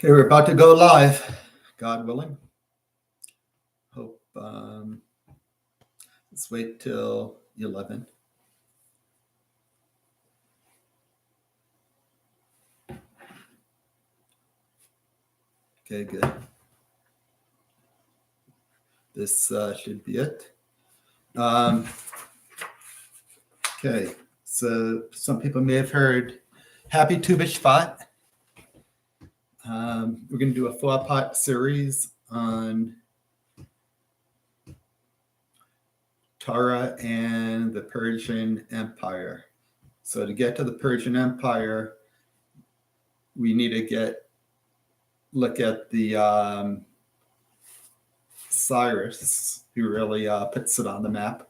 Okay, we're about to go live, God willing. Hope, let's wait till 11. Okay, good. This should be it. Okay, so some people may have heard Happy Tu B'Shvat. We're going to do a 4-part series on Torah and the Persian Empire. So to get to the Persian Empire, we need to look at the Cyrus, who really puts it on the map.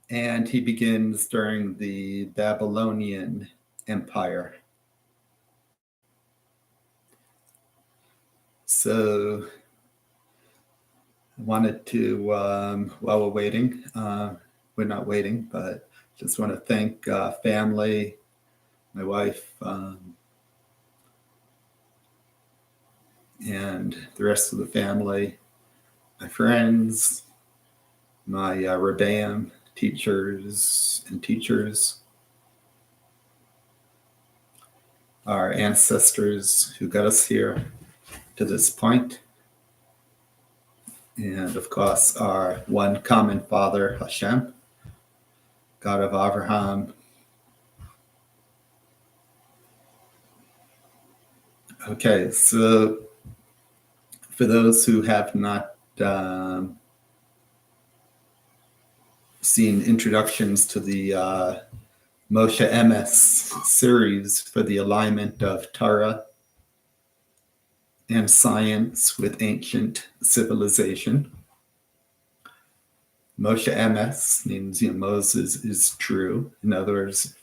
And he begins during the Babylonian Empire. So I wanted to, while we're waiting, we're not waiting, but just want to thank family, my wife, and the rest of the family, my friends, my Rebbeim teachers and teachers, our ancestors who got us here to this point, and of course our one common Father, Hashem, God of Abraham. Okay, so for those who have not seen introductions to the Moshe MS series for the alignment of Torah and science with ancient civilization. Moshe MS means, Moses is true. In other words,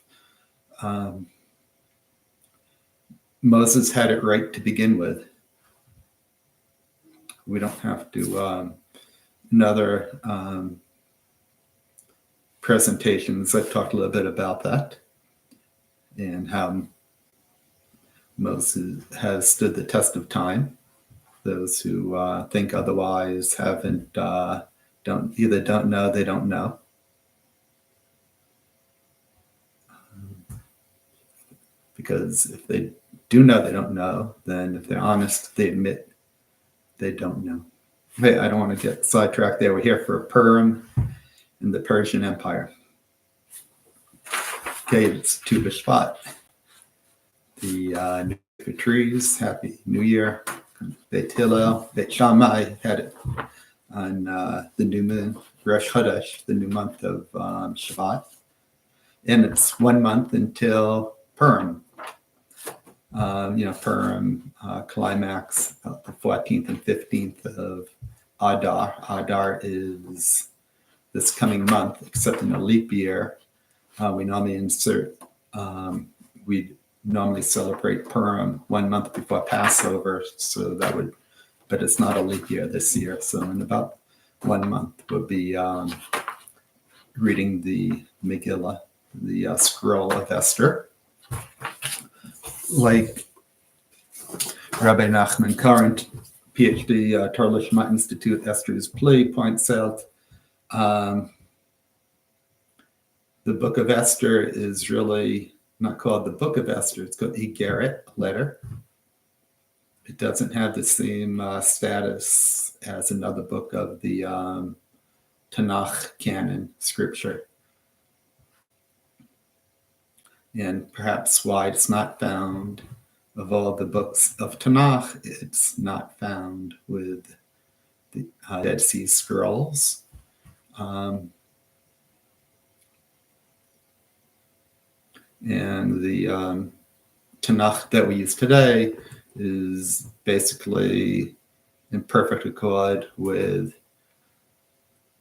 Moses had it right to begin with. We don't have to, another presentations, I've talked a little bit about that and how Moses has stood the test of time. Those who think otherwise haven't, don't know, they don't know. Because if they do know they don't know, then if they're honest, they admit they don't know. Hey, I don't want to get sidetracked there. We're here for Purim in the Persian Empire. Okay, it's Tu B'Shvat. The New Trees, Happy New Year. Beit Hillel, Beit Shammai had it on the new moon, Rosh Chodesh, the new month of Shabbat. And it's 1 month until Purim. Purim climax the 14th and 15th of Adar. Adar is this coming month, except in a leap year. We normally celebrate Purim 1 month before Passover, so that would, but it's not a leap year this year. So in about 1 month, we'll be reading the Megillah, the scroll of Esther. Like Rabbi Nachman Current, PhD, Torah Lishma Institute, Esther's Plea, points out, the book of Esther is really not called the book of Esther. It's called Igeret, a letter. It doesn't have the same status as another book of the Tanakh canon scripture. And perhaps why it's not found, of all the books of Tanakh, it's not found with the Dead Sea Scrolls. And the Tanakh that we use today is basically in perfect accord with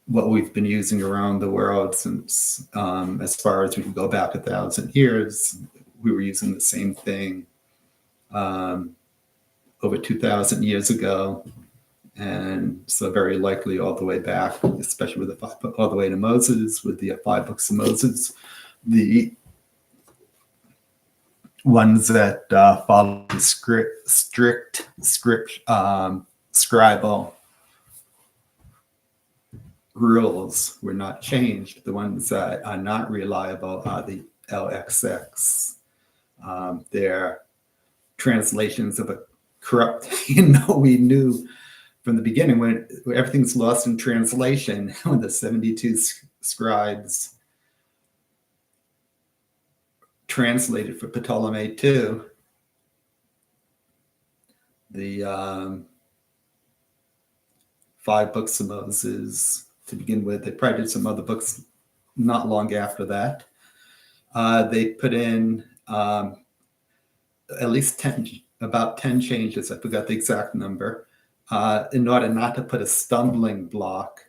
what we've been using around the world since, as far as we can go back 1,000 years, we were using the same thing over 2,000 years ago. And so very likely all the way back, especially with all the way to Moses, with the 5 books of Moses, the ones that follow the strict script scribal rules were not changed. The ones that are not reliable are the LXX. They're translations of a corrupt, we knew from the beginning when everything's lost in translation, when the 72 scribes translated for Ptolemy II, the 5 books of Moses to begin with. They probably did some other books not long after that. They put in at least about 10 changes. I forgot the exact number, in order not to put a stumbling block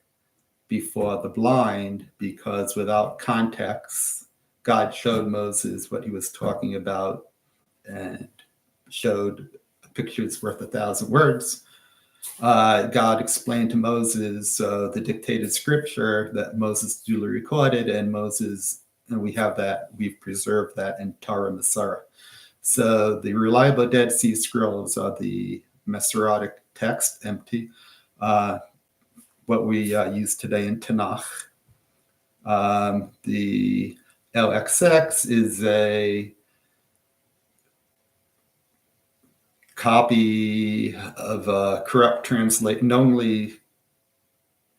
before the blind, because without context, God showed Moses what he was talking about and showed a picture's worth 1,000 words. God explained to Moses the dictated scripture that Moses duly recorded, and we have that, we've preserved that in Torah Masorah. So the reliable Dead Sea Scrolls are the Masoretic text, empty, what we use today in Tanakh. The LXX is a copy of a corrupt translation, knowingly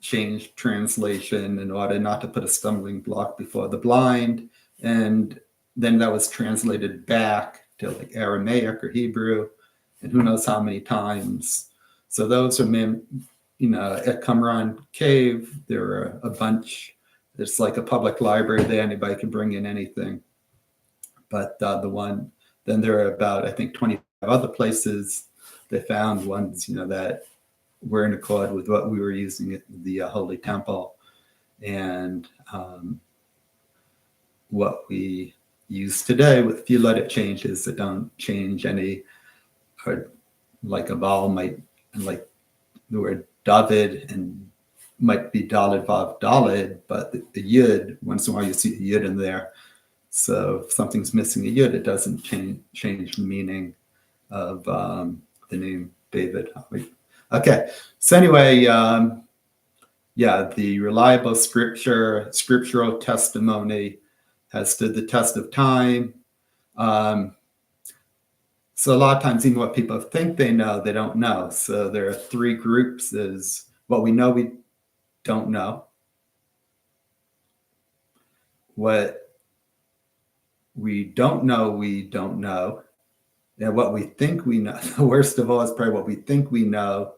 changed translation in order not to put a stumbling block before the blind. And then that was translated back to like Aramaic or Hebrew, and who knows how many times. So those are, at Qumran Cave, there are a bunch. It's like a public library there. Anybody can bring in anything. But then there are about, I think, 25 other places they found ones, that were in accord with what we were using at the Holy Temple, and what we use today with a few letter changes that don't change any, or like a vowel might, like the word David, and might be Daled Vav Daled, but the Yud, once in a while you see a Yud in there. So if something's missing a Yud, it doesn't change the meaning of the name David. Okay, so anyway, the reliable scriptural testimony has stood the test of time. So a lot of times, even what people think they know, they don't know. So there are 3 groups: is what we know we don't know, what we don't know, and what we think we know. The worst of all is probably what we think we know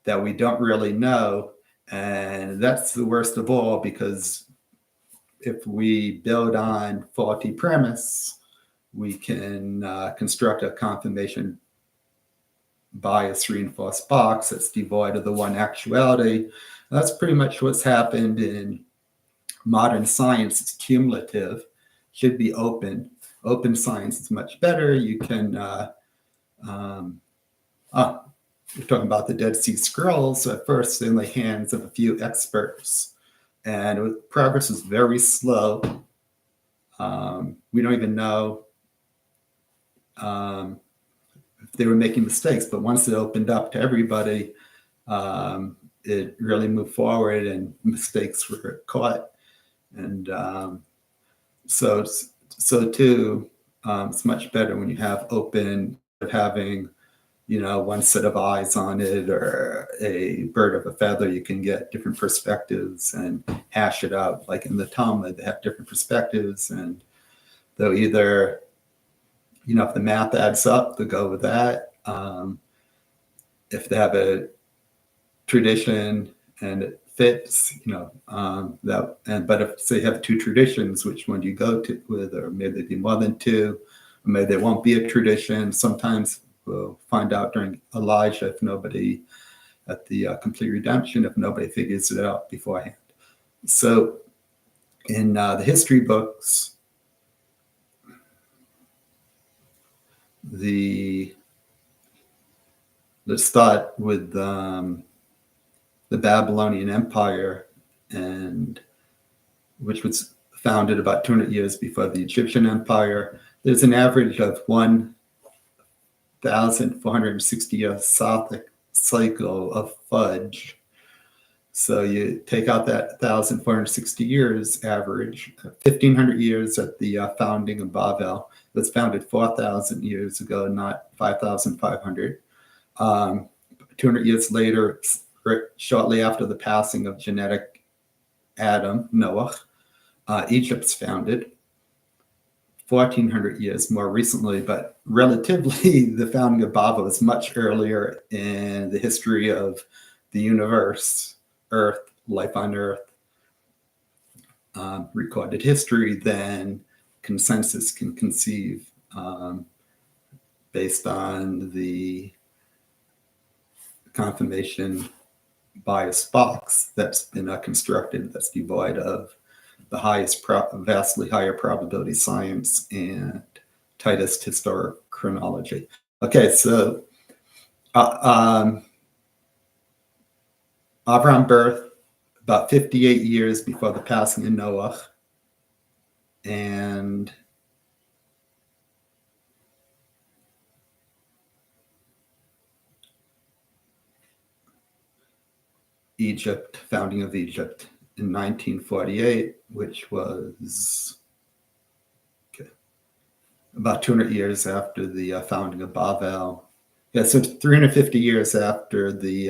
that we don't really know. And that's the worst of all, because if we build on faulty premise, we can construct a confirmation bias reinforced box that's devoid of the one actuality. That's pretty much what's happened in modern science. It's cumulative, should be open. Open science is much better. You can, we're talking about the Dead Sea Scrolls. At first, in the hands of a few experts, and progress is very slow. We don't even know if they were making mistakes, but once it opened up to everybody, it really moved forward, and mistakes were caught. And so too, it's much better when you have open, having, one set of eyes on it, or a bird of a feather. You can get different perspectives and hash it out. Like in the Talmud, they have different perspectives, and they'll either, if the math adds up, they'll go with that. If they have a tradition and it fits, but if say you have 2 traditions, which one do you go to with? Or maybe there'd be more than 2, or maybe there won't be a tradition. Sometimes we'll find out during Elijah, if nobody, at the complete redemption, if nobody figures it out beforehand. So in the history books, let's start with the Babylonian Empire, and which was founded about 200 years before the Egyptian Empire. there's an average of 1,460 year cycle of fudge. So you take out that 1,460 years average, 1,500 years at the founding of Babel. It was founded 4,000 years ago, not 5,500. 200 years later, shortly after the passing of genetic Adam, Noah, Egypt's founded. 1,400 years more recently, but relatively the founding of Babel is much earlier in the history of the universe, Earth, life on Earth, recorded history than consensus can conceive, based on the confirmation bias box that's been constructed, that's devoid of the highest, vastly higher probability science and tightest historic chronology. Okay, so Avraham birth about 58 years before the passing of Noah, and Egypt, founding of Egypt in 1948, which was about 200 years after the founding of Babel. Yeah, so 350 years after the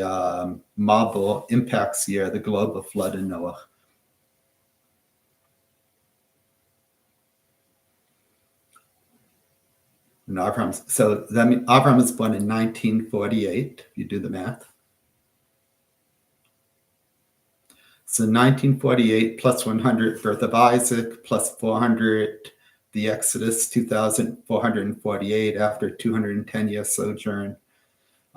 Mabul impacts year, the global flood in Noah. And Abraham, so that means Abraham was born in 1948, if you do the math. So 1948 plus 100, birth of Isaac, plus 400, the Exodus, 2,448 after 210-year sojourn.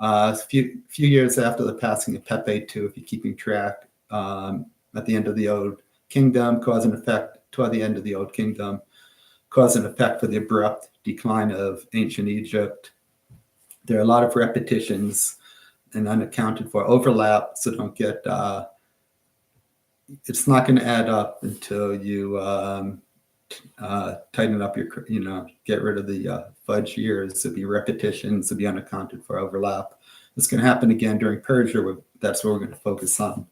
A few years after the passing of Pepe II, if you're keeping track, at the end of the Old Kingdom, cause and effect toward the end of the Old Kingdom, cause and effect for the abrupt decline of ancient Egypt. There are a lot of repetitions and unaccounted for overlap, so don't get, it's not going to add up until you tighten up your, get rid of the fudge years. There'll be repetitions, there'll be unaccounted for overlap. It's going to happen again during Persia. That's what we're going to focus on.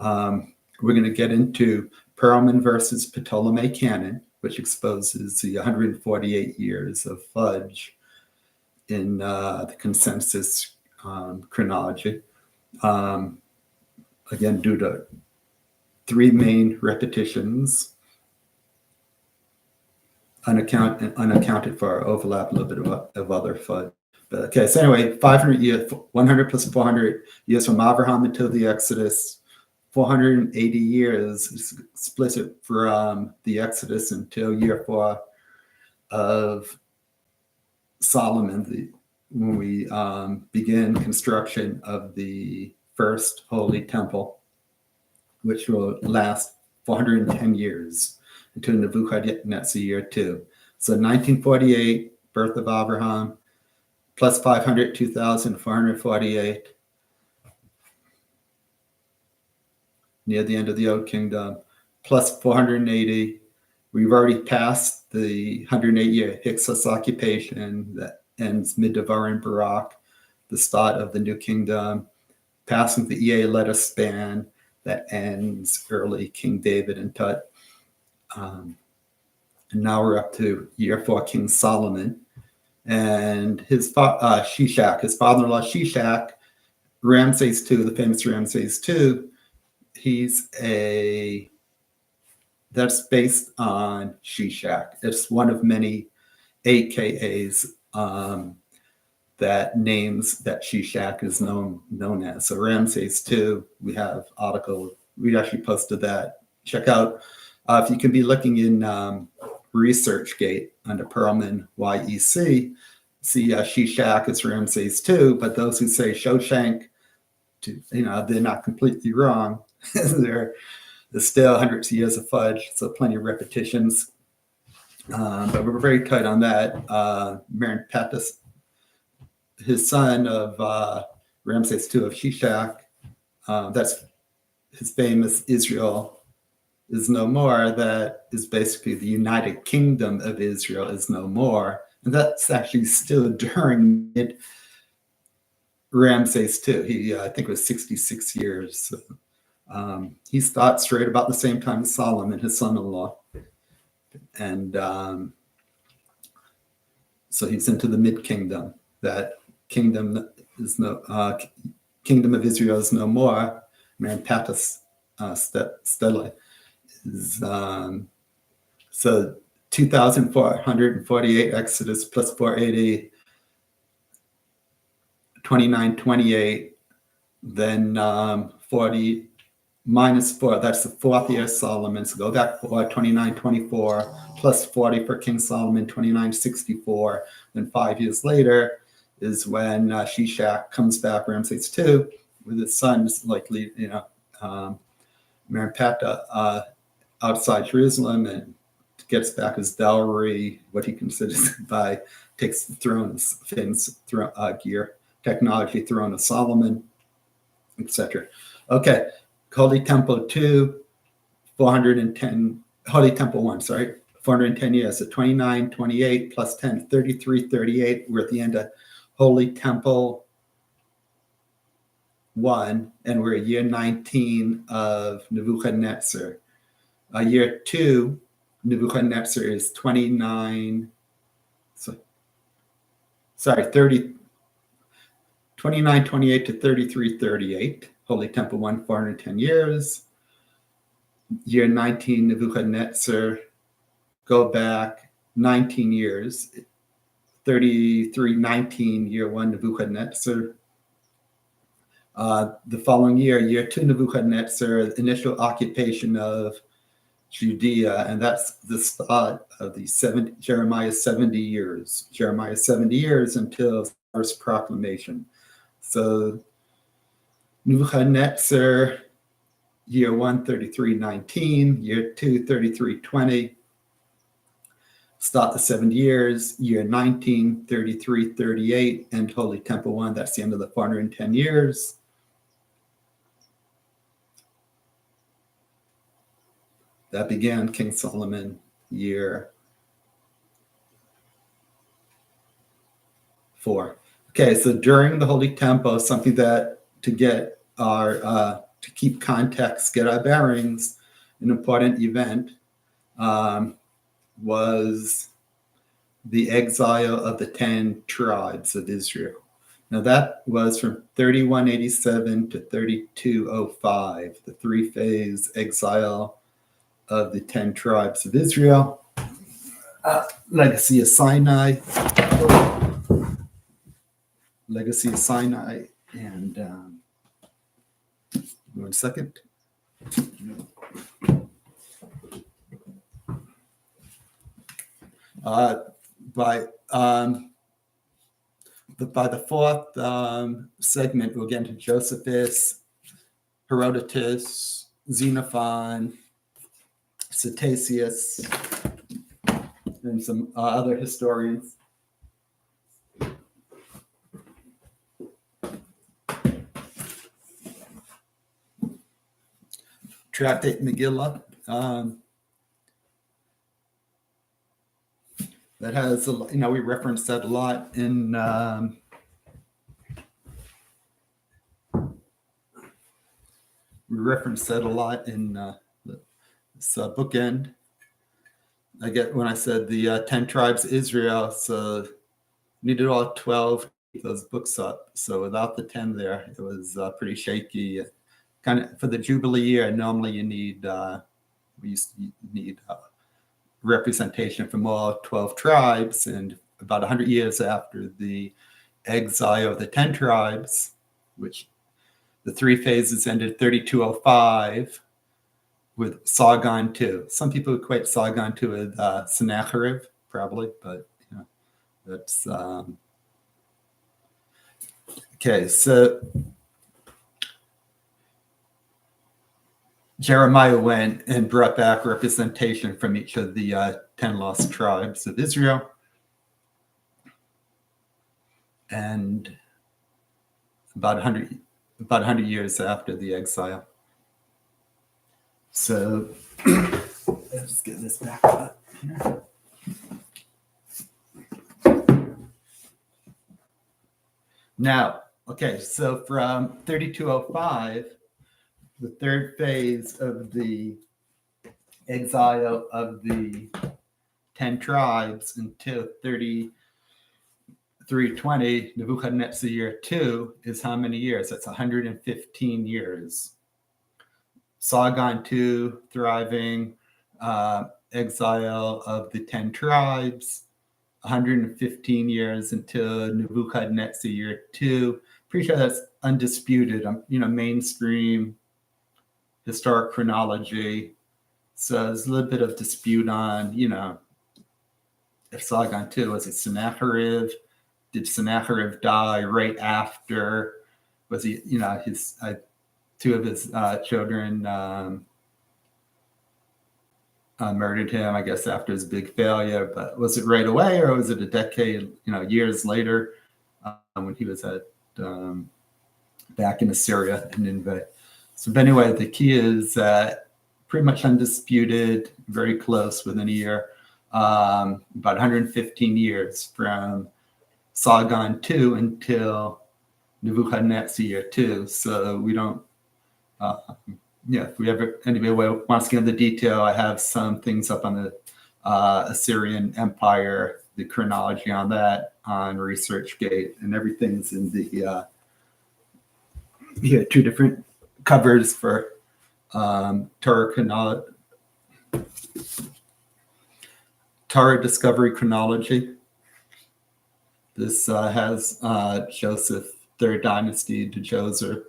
We're going to get into Perlman versus Ptolemy canon, which exposes the 148 years of fudge in the consensus chronology. Again, due to three main repetitions, unaccounted for overlap, a little bit of other fudge. But okay, so anyway, 500 years, 100 plus 400 years from Abraham until the Exodus, 480 years split from the Exodus until year 4 of Solomon, when we begin construction of the first Holy Temple, which will last 410 years until Nebuchadnezzar year 2. So 1948, birth of Abraham, plus 500, 2,448, near the end of the Old Kingdom, plus 480. We've already passed the 108-year Hyksos occupation that ends mid-Devarim Barak, the start of the New Kingdom, passing the EA letter span that ends early King David and Tut. And now we're up to year 4, King Solomon. And his Shishak, his father-in-law Shishak, Ramses II, the famous Ramses II, that's based on Shishak. It's one of many AKAs that names that Shishak is known as. So Ramses II, we have article, we actually posted that. Check out, if you can be looking in ResearchGate under Perlman YEC, see Shishak is Ramses II, but those who say Shoshank, they're not completely wrong. There's still hundreds of years of fudge, so plenty of repetitions. But we're very tight on that. Marin Pattis, his son of Ramses II of Shishak, that's his famous Israel is no more, that is basically the United Kingdom of Israel is no more. And that's actually still during Ramses too. He, I think it was 66 years. So, he starts straight about the same time as Solomon, his son-in-law. And so he's into the mid-kingdom. That kingdom is no, kingdom of Israel is no more. Manpatus Stele is, so 2,448 Exodus plus 480, 2928, then 40 minus 4, that's the fourth year of Solomon. So go back 2924 plus 40 for King Solomon, 2964. Then 5 years later is when Shishak comes back, Ramses II, with his sons, likely, Merenptah, outside Jerusalem, and gets back his dowry, what he considers by, takes the throne, famous gear, technology throne of Solomon, etc. Okay, Holy Temple 2, 410, Holy Temple 1, sorry, 410 years. So 29, 28 plus 10, 33, 38. We're at the end of Holy Temple 1, and we're at year 19 of Nebuchadnezzar. Year 2, Nebuchadnezzar is 29, sorry, 30, 29, 28 to 33, 38. Holy Temple 1, 410 years. Year 19, Nebuchadnezzar, go back 19 years. 33, 19, year 1, Nebuchadnezzar. The following year, year 2, Nebuchadnezzar, initial occupation of Judea, and that's the start of the Jeremiah's 70 years. Jeremiah's 70 years until Cyrus' proclamation. So Nebuchadnezzar, year 1, 33:19, year 2, 33:20. Start the 7 years, year 19, 33:38, and Holy Temple 1, that's the end of the 410 years. That began King Solomon, year 4. Okay, so during the Holy Temple, something that to get our to keep context, get our bearings, an important event was the exile of the 10 tribes of Israel. Now that was from 3187 to 3205, the 3-phase exile of the 10 tribes of Israel. Legacy of Sinai. Legacy of Sinai. And 1 second. By the fourth segment, we'll get into Josephus, Herodotus, Xenophon, Ctesias, and some other historians. Tractate Megillah. That has, we reference that a lot in this bookend. I get when I said the 10 tribes of Israel, so needed all 12 to keep those books up. So without the 10 there, it was pretty shaky. Kind of for the Jubilee year, normally you need representation from all 12 tribes, and about 100 years after the exile of the 10 tribes, which the 3 phases ended 3205 with Sargon II. Some people equate Sargon II with Sennacherib, probably, but that's okay. So Jeremiah went and brought back representation from each of the 10 lost tribes of Israel. And about 100 years after the exile. So let's get this back up here. Now, okay, so from 3205, the third phase of the exile of the 10 tribes until 3320, Nebuchadnezzar year 2 is how many years? That's 115 years. Sargon II, thriving, exile of the 10 tribes, 115 years until Nebuchadnezzar year 2. Pretty sure that's undisputed. Mainstream historic chronology. So there's a little bit of dispute on, if Sargon II was it Sennacherib? Did Sennacherib die right after? Was he, his two of his children murdered him, I guess, after his big failure. But was it right away, or was it a decade, years later, when he was at back in Assyria and Nineveh? So, but anyway, the key is that pretty much undisputed, very close, within a year, about 115 years from Sargon II until Nebuchadnezzar year 2. So we don't. If we ever anybody wants to get into detail, I have some things up on the Assyrian Empire, the chronology on that on ResearchGate, and everything's in the two different covers for Torah Discovery Chronology. This has Joseph, Third Dynasty to Joseph.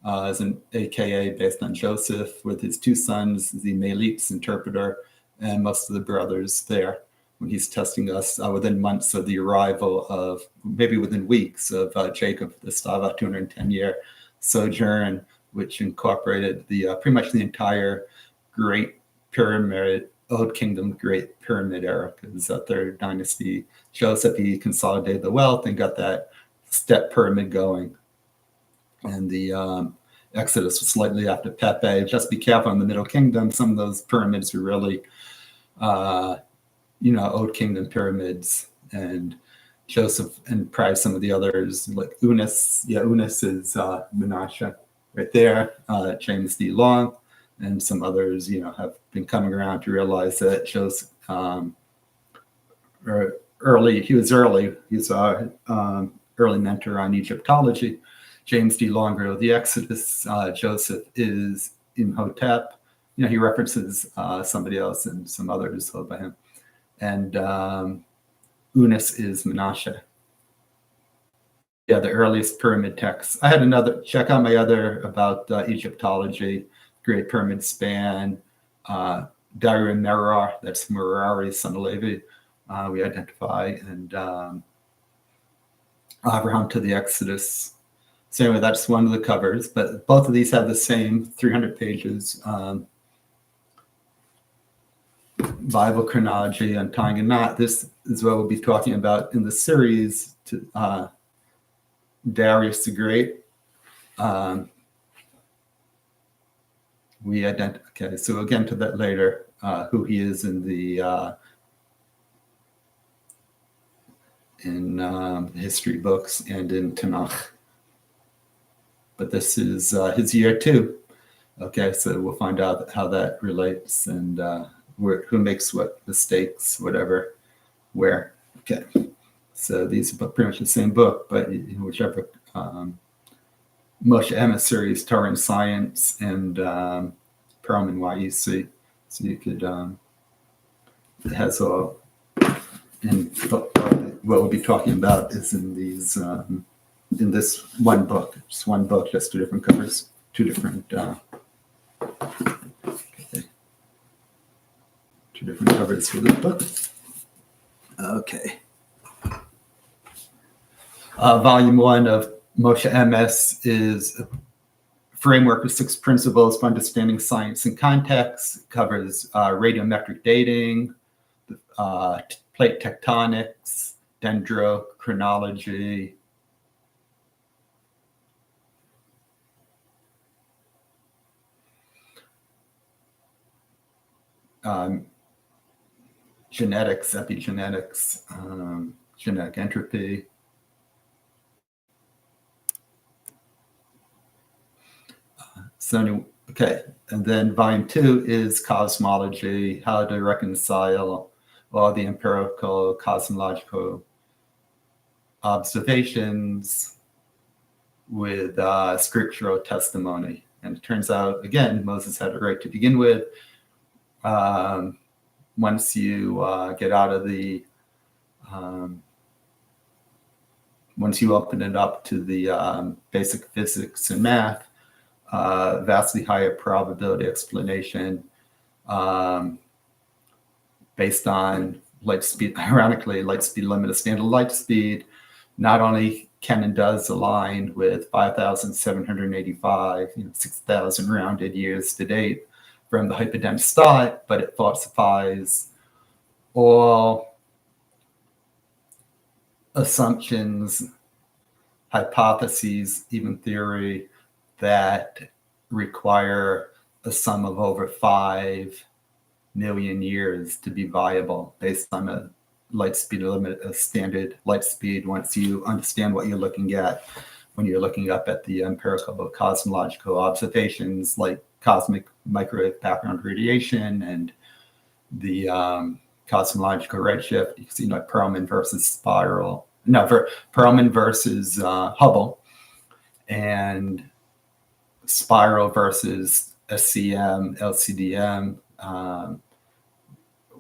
As an AKA based on Joseph, with his two sons, the Melit's interpreter, and most of the brothers there, when he's testing us within months of the arrival of, maybe within weeks of Jacob, the Stava 210-year sojourn, which incorporated the pretty much the entire Great Pyramid, Old Kingdom Great Pyramid era, because Third Dynasty Joseph, he consolidated the wealth and got that step pyramid going. And the Exodus was slightly after Pepe. Just be careful in the Middle Kingdom. Some of those pyramids are really, Old Kingdom pyramids. And Joseph and probably some of the others, like Unis. Yeah, Unis is Menashe right there. James D. Long, and some others, have been coming around to realize that Joseph, he was our early mentor on Egyptology. James D. Long wrote the Exodus. Joseph is Imhotep. He references somebody else and some others held by him. And Unis is Menashe. Yeah, the earliest pyramid texts. I had check out my other about Egyptology, Great Pyramid Span, Dario Merar, that's Merari, son of Levi, we identify, and Abraham to the Exodus. So anyway, that's one of the covers, but both of these have the same 300 pages Bible chronology and tying a knot. This is what we'll be talking about in the series to Darius the Great. Okay, so we'll get into that later, who he is in the history books and in Tanakh. But this is his year 2. Okay, so we'll find out how that relates and who makes what mistakes, whatever, where. Okay, so these are pretty much the same book, but whichever Moshe Emissaries, Torah and Science, and Perlman YEC. So you could, it has all, and what we'll be talking about is in these. In this one book, just one book, just 2 different covers, 2 different 2 different covers for this book. Okay. Volume 1 of Moshe MS is a framework of 6 principles for understanding science and context. It covers radiometric dating, plate tectonics, dendrochronology, genetics, epigenetics, genetic entropy. Okay, and then volume 2 is cosmology, how to reconcile all the empirical cosmological observations with scriptural testimony. And it turns out, again, Moses had it right to begin with. Once you get out of the, once you open it up to the basic physics and math, vastly higher probability explanation based on light speed. Ironically, light speed limit of standard light speed not only can and does align with 5,785, 6,000 rounded years to date from the hyperdense start, but it falsifies all assumptions, hypotheses, even theory that require a sum of over 5 million years to be viable based on a light speed limit, a standard light speed, once you understand what you're looking at when you're looking up at the empirical cosmological observations like cosmic microwave background radiation and the cosmological redshift. You can see like Perlman versus spiral, Perlman versus Hubble, and spiral versus SCM, LCDM,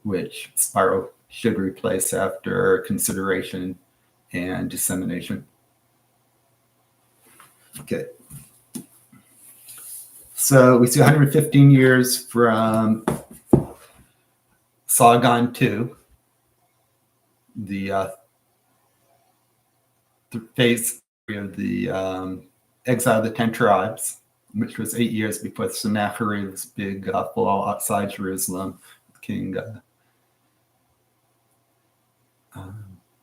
which spiral should replace after consideration and dissemination. Okay. So we see 115 years from Sargon II, the phase 3 of the exile of the 10 tribes, which was 8 years before Sennacherib's big fall outside Jerusalem. King, I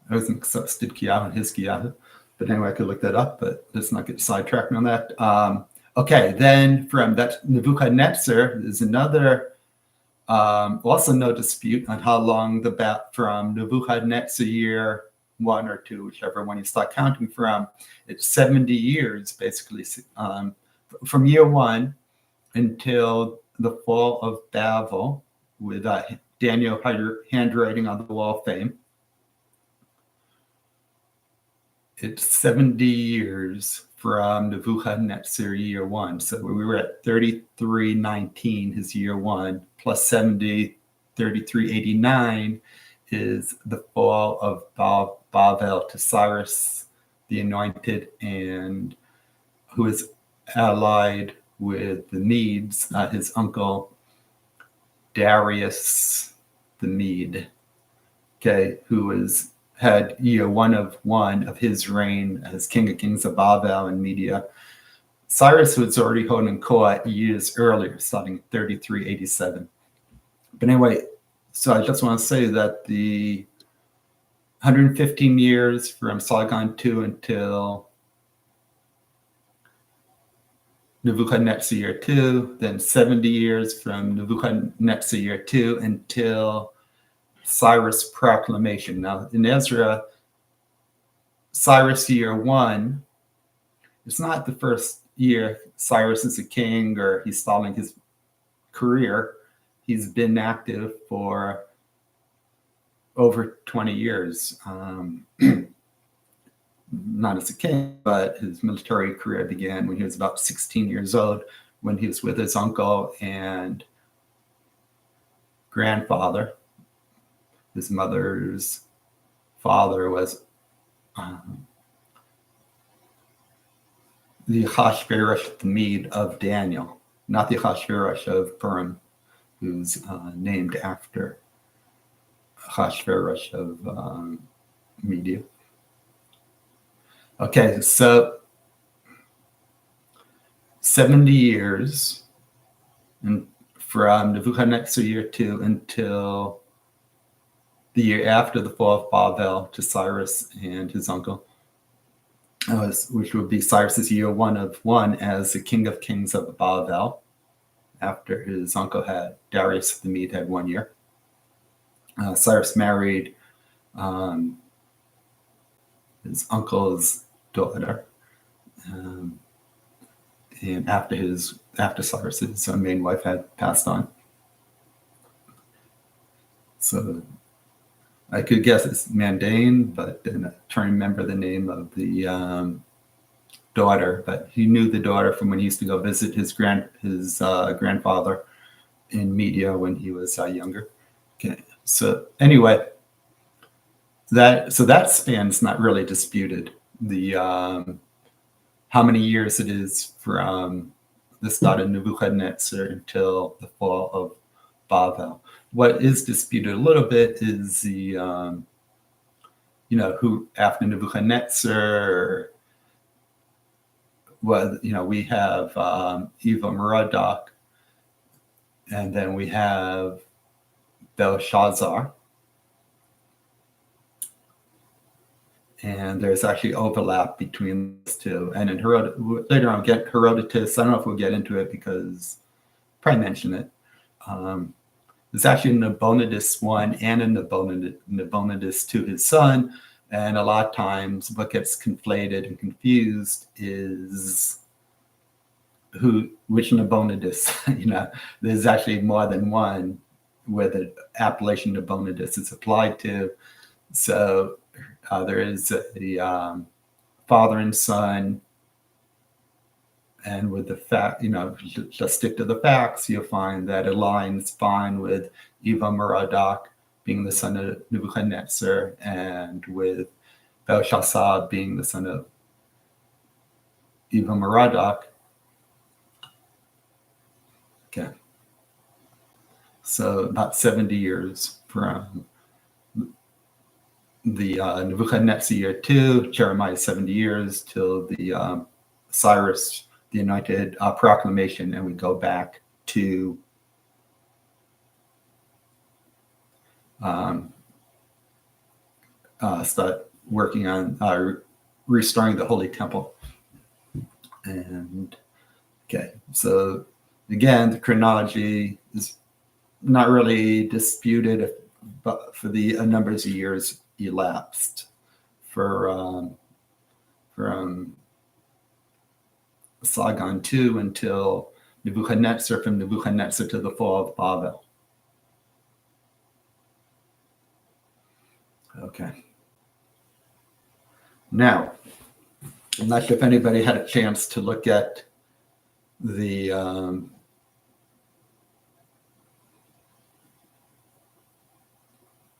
was in Stidkiyahu and Hizkiyahu, but anyway, I could look that up, but let's not get sidetracked on that. Okay, then from that Nebuchadnezzar, there's another, also no dispute on how long from Nebuchadnezzar year 1 or 2, whichever one you start counting from. It's 70 years, basically, from year 1 until the fall of Babel, with Daniel handwriting on the wall of fame. It's 70 years from Nebuchadnezzar year 1. So we were at 3319, his year 1, plus 70, 3389 is the fall of Babel to Cyrus the Anointed, and who is allied with the Medes, his uncle Darius the Mede, okay, who had year 1 of his reign as King of Kings of Babel and Media. Cyrus was already holding court years earlier, starting 3387. But anyway, so I just want to say that the 115 years from Sargon II until Nebuchadnezzar year 2, then 70 years from Nebuchadnezzar year 2 until Cyrus' proclamation. Now, in Ezra, Cyrus year 1, it's not the first year Cyrus is a king or he's stalling his career. He's been active for over 20 years. Not as a king, but his military career began when he was about 16 years old, when he was with his uncle and grandfather. His mother's father was the Achashverosh the Mede of Daniel, not the Achashverosh of Purim, who's named after Achashverosh of Media. Okay, so 70 years from Nebuchadnezzar year 2 until the year after the fall of Babel to Cyrus and his uncle, which would be Cyrus's year 1 as the King of Kings of Babel, after his uncle Darius the Mede had 1 year. Cyrus married his uncle's daughter, and after Cyrus's main wife had passed on. So I could guess it's Mandane, but then I try to remember the name of the daughter. But he knew the daughter from when he used to go visit his grandfather in Media when he was younger. Okay, so anyway, that span's not really disputed. The how many years it is from the start of Nebuchadnezzar until the fall of Babel. What is disputed a little bit is the who after Nebuchadnezzar. Well, we have Eva Merodach, and then we have Belshazzar. And there's actually overlap between those two. And in later on, get Herodotus. I don't know if we'll get into it because probably mention it. There's actually a Nabonidus 1 and a Nabonidus to his son. And a lot of times what gets conflated and confused is which Nabonidus. There's actually more than one where the appellation Nabonidus is applied to. So there is a father and son, and with the fact, just stick to the facts, you'll find that it aligns fine with Eva Merodach being the son of Nebuchadnezzar, and with Belshazzar being the son of Eva Merodach. Okay. So about 70 years from the Nebuchadnezzar year 2, Jeremiah 70 years till the Cyrus the Anointed proclamation, and we go back to start working on restoring the Holy Temple. And okay, so again, the chronology is not really disputed, but for the numbers of years elapsed from Sargon II until Nebuchadnezzar, from Nebuchadnezzar to the fall of Babel. Okay. Now, I'm not sure if anybody had a chance to look at the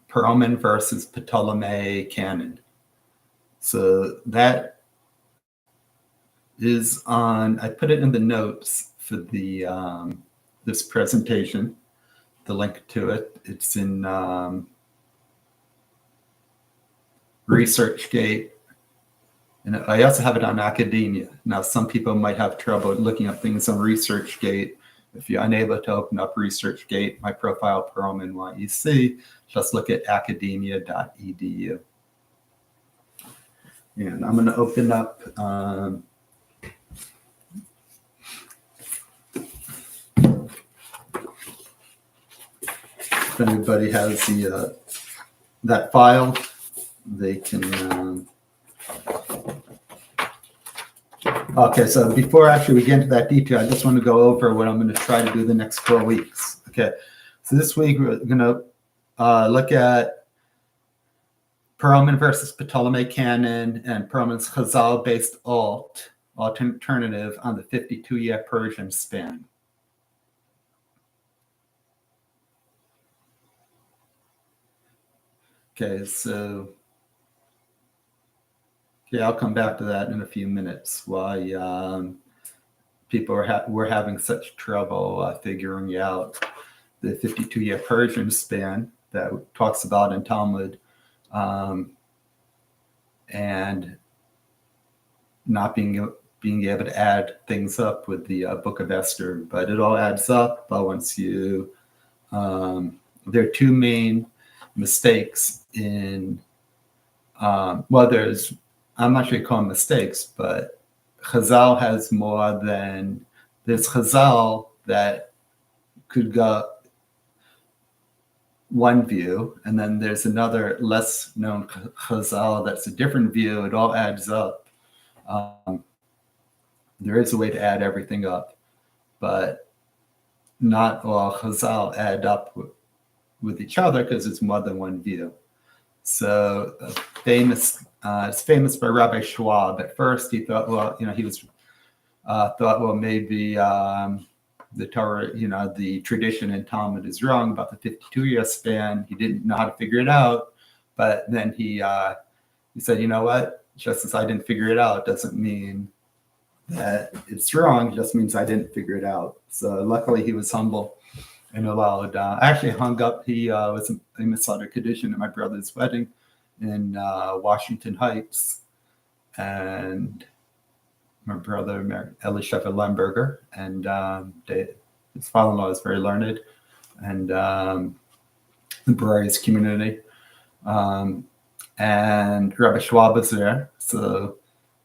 Persian versus Ptolemy canon. So that is on, I put it in the notes for the this presentation, the link to it. It's in ResearchGate, and I also have it on academia. Now, some people might have trouble looking up things on ResearchGate. If you're unable to open up ResearchGate, my profile, Perlman YEC, just look at academia.edu. And I'm going to open up if anybody has the that file, they can. Okay, so before actually we get into that detail, I just want to go over what I'm going to try to do the next 4 weeks. Okay, so this week we're going to look at Perlman versus Ptolemy canon and Perlman's Chazal-based alternative on the 52-year Persian span. Okay, so I'll come back to that in a few minutes. Why people were having such trouble figuring out the 52-year Persian span that talks about in Talmud, and not being able to add things up with the Book of Esther. But it all adds up once you. There are two main mistakes in. I'm not sure you call them mistakes, but Chazal has more than, there's Chazal that could go one view, and then there's another less known Chazal that's a different view. It all adds up. There is a way to add everything up, but not all Chazal add up with each other because it's more than one view. So it's famous by Rabbi Schwab. At first, he thought, well, he was thought, well, maybe the Torah, the tradition in Talmud is wrong about the 52-year span. He didn't know how to figure it out, but then he said, you know what? Just as I didn't figure it out doesn't mean that it's wrong. It just means I didn't figure it out. So luckily, he was humble and allowed. I actually hung up. He was a Masada Kaddish at my brother's wedding in Washington Heights, and my brother married Elisha Lemberger, and his father-in-law is very learned, and the Baray's community. And Rabbi Schwab was there, so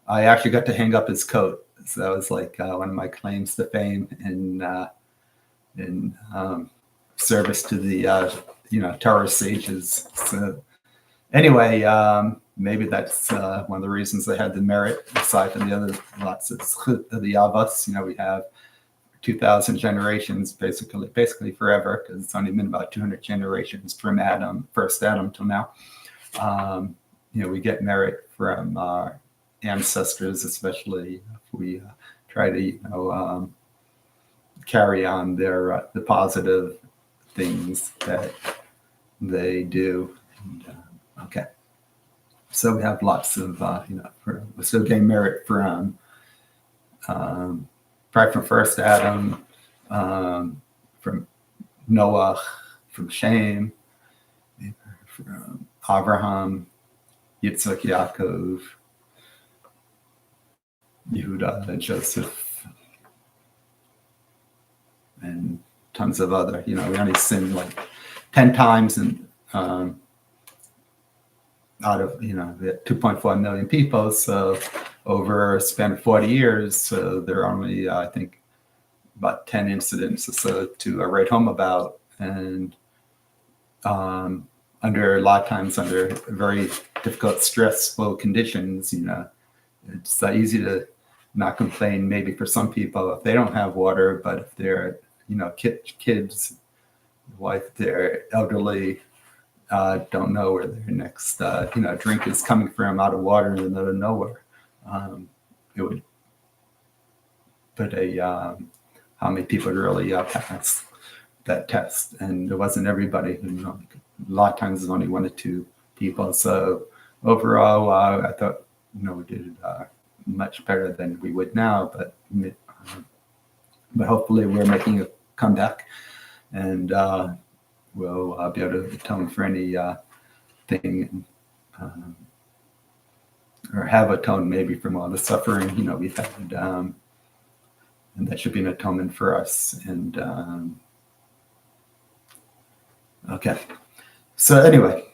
I actually got to hang up his coat. So that was like one of my claims to fame in service to the Torah sages. So anyway, maybe that's one of the reasons they had the merit, aside from the other lots of the avos. We have 2,000 generations, basically forever, because it's only been about 200 generations from first Adam till now. We get merit from our ancestors, especially if we try to carry on the positive things that they do. And, okay. So we have lots of, we're still getting merit from, probably from first Adam, from Noah, from Shem, from Abraham, Yitzhak, Yaakov, Yehuda, and Joseph, and tons of other. We only sinned like 10 times, and out of, we had 2.4 million people, so over a span of 40 years, so there are only, I think, about 10 incidents or so to write home about, and under a lot of times under very difficult, stressful conditions. It's easy to not complain maybe for some people if they don't have water, but if they're, kids, wife, they're elderly, don't know where their next, drink is coming from out of water in the middle of nowhere. It would put how many people really pass that test, and it wasn't everybody. A lot of times it's only 1 or 2 people. So overall, I thought we did much better than we would now, but hopefully we're making a comeback, and we'll be able to atone for any thing, or have atoned maybe from all the suffering we've had, and that should be an atonement for us. And okay, so anyway,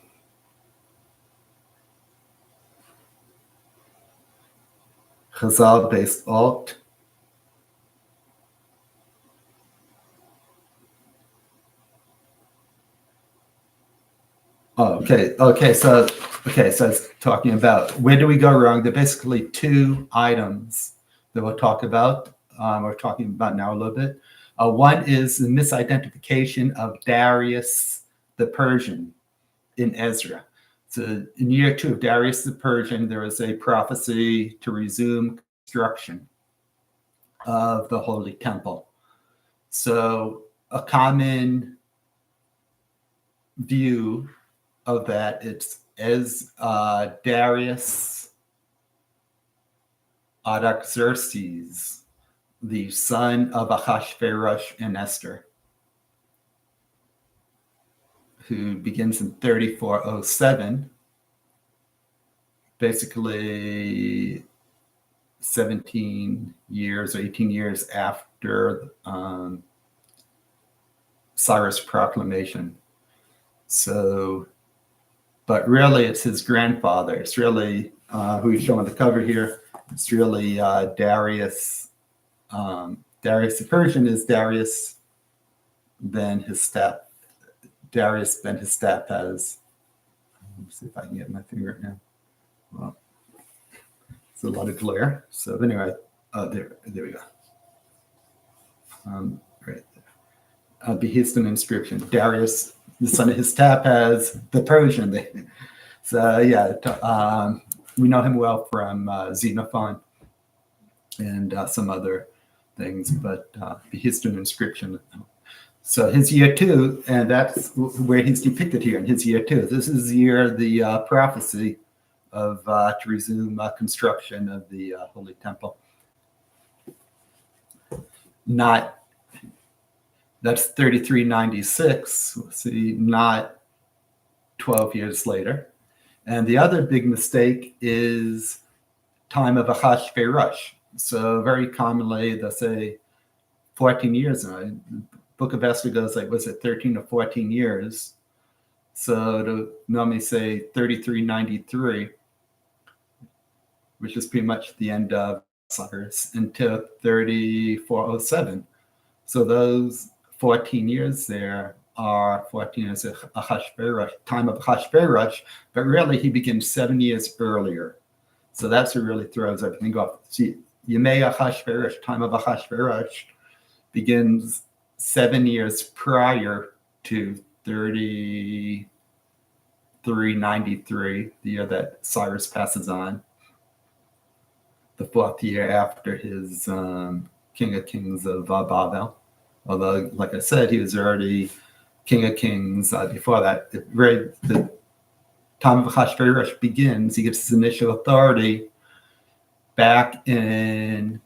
Chazal based alt. Oh, okay. So it's talking about where do we go wrong. There are basically 2 items that we'll talk about. We're talking about now a little bit. One is the misidentification of Darius the Persian in Ezra. So in year 2 of Darius the Persian, there was a prophecy to resume construction of the Holy Temple. So a common view of that, it's as Darius Artaxerxes, the son of Ahasuerus and Esther, who begins in 3407, basically 17 years or 18 years after Cyrus' proclamation. So, but really it's his grandfather. It's really, who he's showing on the cover here, it's really Darius. Darius the Persian is Darius then his step, Darius ben his step has, let me see if I can get my finger now. Well, it's a lot of glare. So anyway, there we go. Right there. Behistun inscription. Darius, the son of his step, has the Persian. So yeah, we know him well from Xenophon and some other things, but Behistun inscription. So his year 2, and that's where he's depicted here in his year 2. This is the year the prophecy of to resume construction of the Holy Temple. That's 3396. See, not 12 years later. And the other big mistake is time of Ahasuerus. So very commonly they'll say 14 years. The Book of Esther goes like, was it 13 or 14 years? So to normally say 3393, which is pretty much the end of Cyrus, until 3407. So those 14 years there are 14 years of Ahasuerus, time of Ahasuerus, but really he begins 7 years earlier. So that's what really throws everything off. See, Yemei Ahasuerus, time of Ahasuerus, begins 7 years prior to 3393, the year that Cyrus passes on, the 4th year after his King of Kings of Babel. Although, like I said, he was already King of Kings before that. The time of Ahasuerus begins, he gets his initial authority back in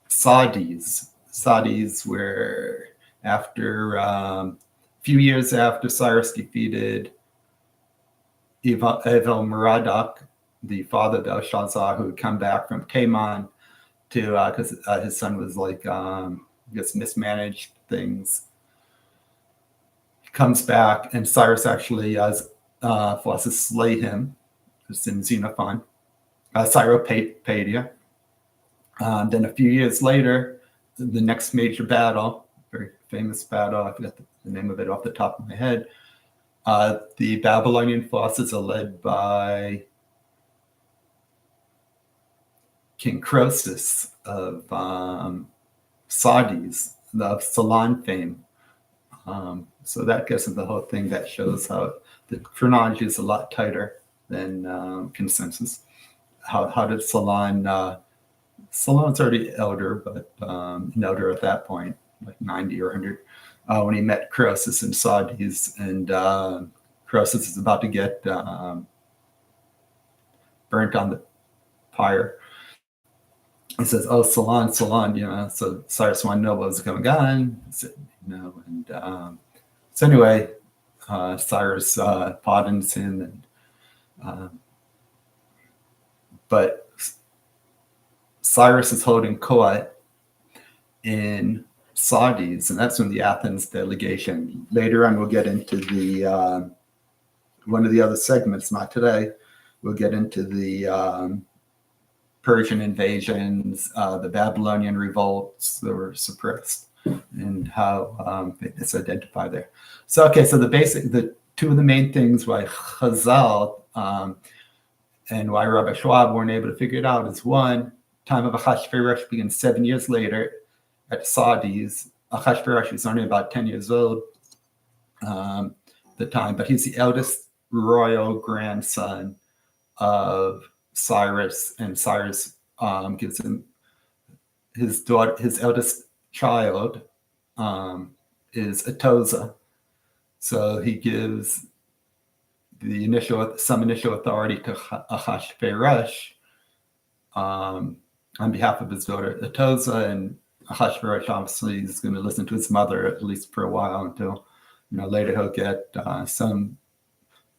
Sardis. Sardis were after a few years after Cyrus defeated Evil Merodach, the father of Belshazzar, who had come back from Taman to, because his son was like, just mismanaged things. He comes back, and Cyrus actually forces to slay him. It's in Xenophon, Cyropaedia. Then a few years later, the next major battle, very famous battle, I forgot the name of it off the top of my head. The Babylonian forces are led by King Croesus of Sardis, of Ceylon fame. So that gets into the whole thing. That shows how the chronology is a lot tighter than consensus. How did Ceylon? Ceylon's already elder, but an elder at that point, like 90 or 100, when he met Croesus in Sardis, and Croesus is about to get burnt on the pyre. He says, "Oh, Ceylon, Ceylon," So Cyrus wanted to know what was going on. He said, and so anyway, Cyrus pardons him, and but Cyrus is holding court in Sardis, and that's when the Athens delegation. Later on, we'll get into the one of the other segments. Not today. We'll get into the Persian invasions, the Babylonian revolts that were suppressed, and how it's identified there. So, okay, so the two of the main things why Chazal and why Rabbi Schwab weren't able to figure it out is, one, time of Ahasuerus begins 7 years later at Sardis. Ahasuerus was only about 10 years old at the time, but he's the eldest royal grandson of Cyrus, and Cyrus gives him his daughter. His eldest child is Atoza, so he gives some initial authority to Ahasuerus on behalf of his daughter Atoza, and Ahasuerus obviously is going to listen to his mother at least for a while until later he'll get some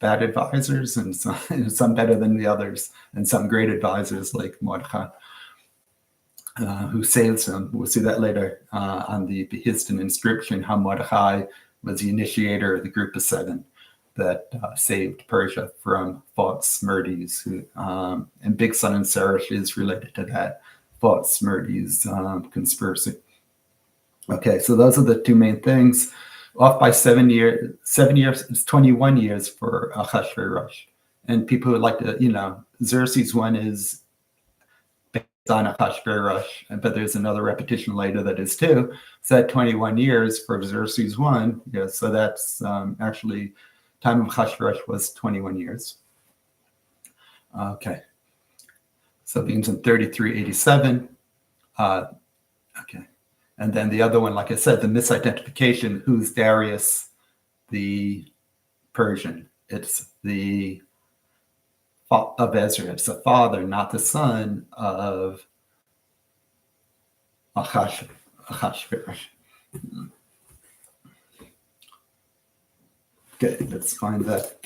bad advisors and some better than the others, and some great advisors like Mordechai, who saves him. We'll see that later on the Behistun inscription, how Mordechai was the initiator of the group of 7 that saved Persia from false Smyrdes, and Big Sun and Sarish is related to that false Smyrdes conspiracy. Okay, so those are the two main things. Off by 7 years. 7 years, it's 21 years for Achashverosh. And people would like to, Xerxes one is based on Achashverosh, but there's another repetition later that is too. So that 21 years for Xerxes one, so that's actually time of Achashverosh was 21 years. Okay. So it begins in 3387. Okay. And then the other one, like I said, the misidentification, who's Darius the Persian? It's the of Ezra. It's the father, not the son of Achashverosh. Okay, let's find that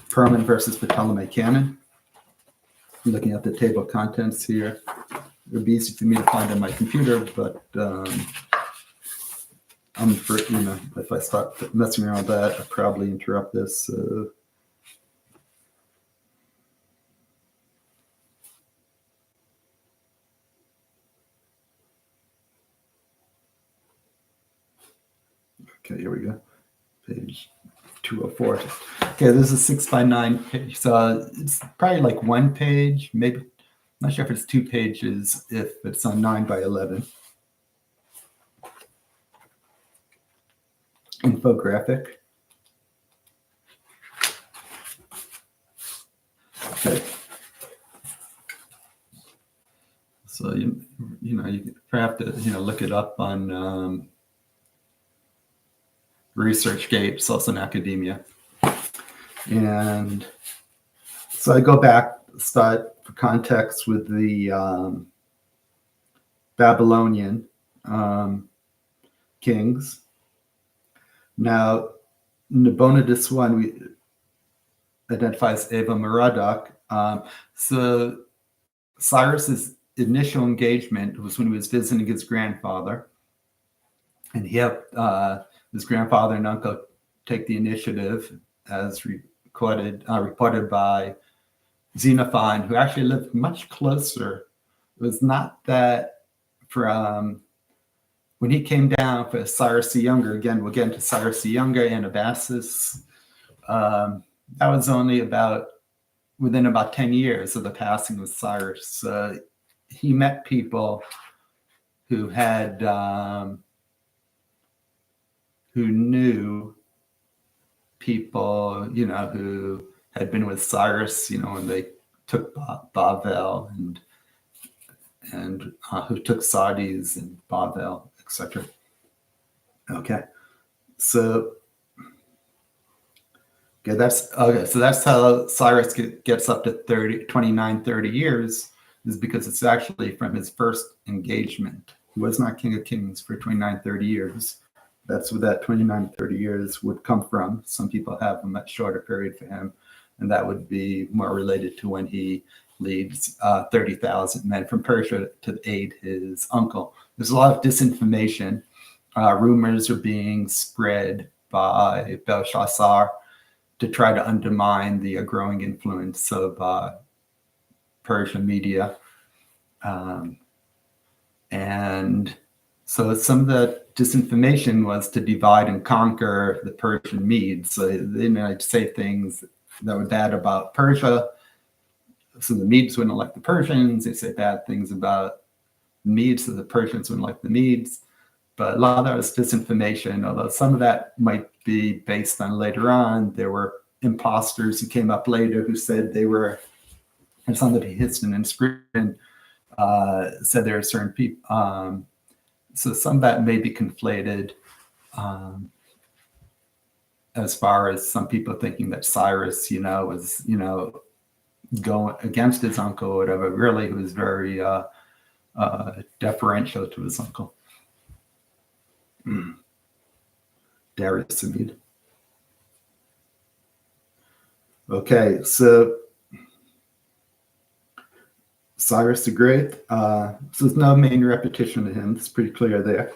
Perman versus Ptolemy canon. I'm looking at the table of contents here. It would be easy for me to find on my computer, but if I start messing around with that, I'll probably interrupt this. Okay, here we go. Page 204. Okay, this is 6x9 page. So it's probably like one page, maybe. I'm not sure if it's 2 pages, if it's on 9x11. Infographic. Okay. So you have to look it up on ResearchGate. It's also in academia. And so I go back, start for context with the Babylonian kings. Now, Nabonidus I identifies Eva Merodach. So Cyrus's initial engagement was when he was visiting his grandfather, and he helped his grandfather and uncle take the initiative, as reported by Xenophon, who actually lived much closer. It was not that from when he came down for Cyrus the Younger, again, we'll get into Cyrus the Younger, Anabasis, that was only within about 10 years of the passing of Cyrus. He met people who had, who knew people, who had been with Cyrus, when they took Bavel and who took Sardis and Bavel, etc. Okay, so so that's how Cyrus gets up to 29, 30 years, is because it's actually from his first engagement. He was not king of kings for 29, 30 years. That's where that 29, 30 years would come from. Some people have a much shorter period for him, and that would be more related to when he leads 30,000 men from Persia to aid his uncle. There's a lot of disinformation. Rumors are being spread by Belshazzar to try to undermine the growing influence of Persian media. And so some of the disinformation was to divide and conquer the Persian Medes. So they might say things that were bad about Persia, so the Medes wouldn't like the Persians. They say bad things about the Medes, so the Persians wouldn't like the Medes. But a lot of that was disinformation, although some of that might be based on later on. There were imposters who came up later who said they were, and somebody hits an inscription, said there are certain people. So some of that may be conflated, as far as some people thinking that Cyrus, was, going against his uncle or whatever. Really, he was very deferential to his uncle. Darius Samid. Okay, so Cyrus the Great. So there's no main repetition of him. It's pretty clear there.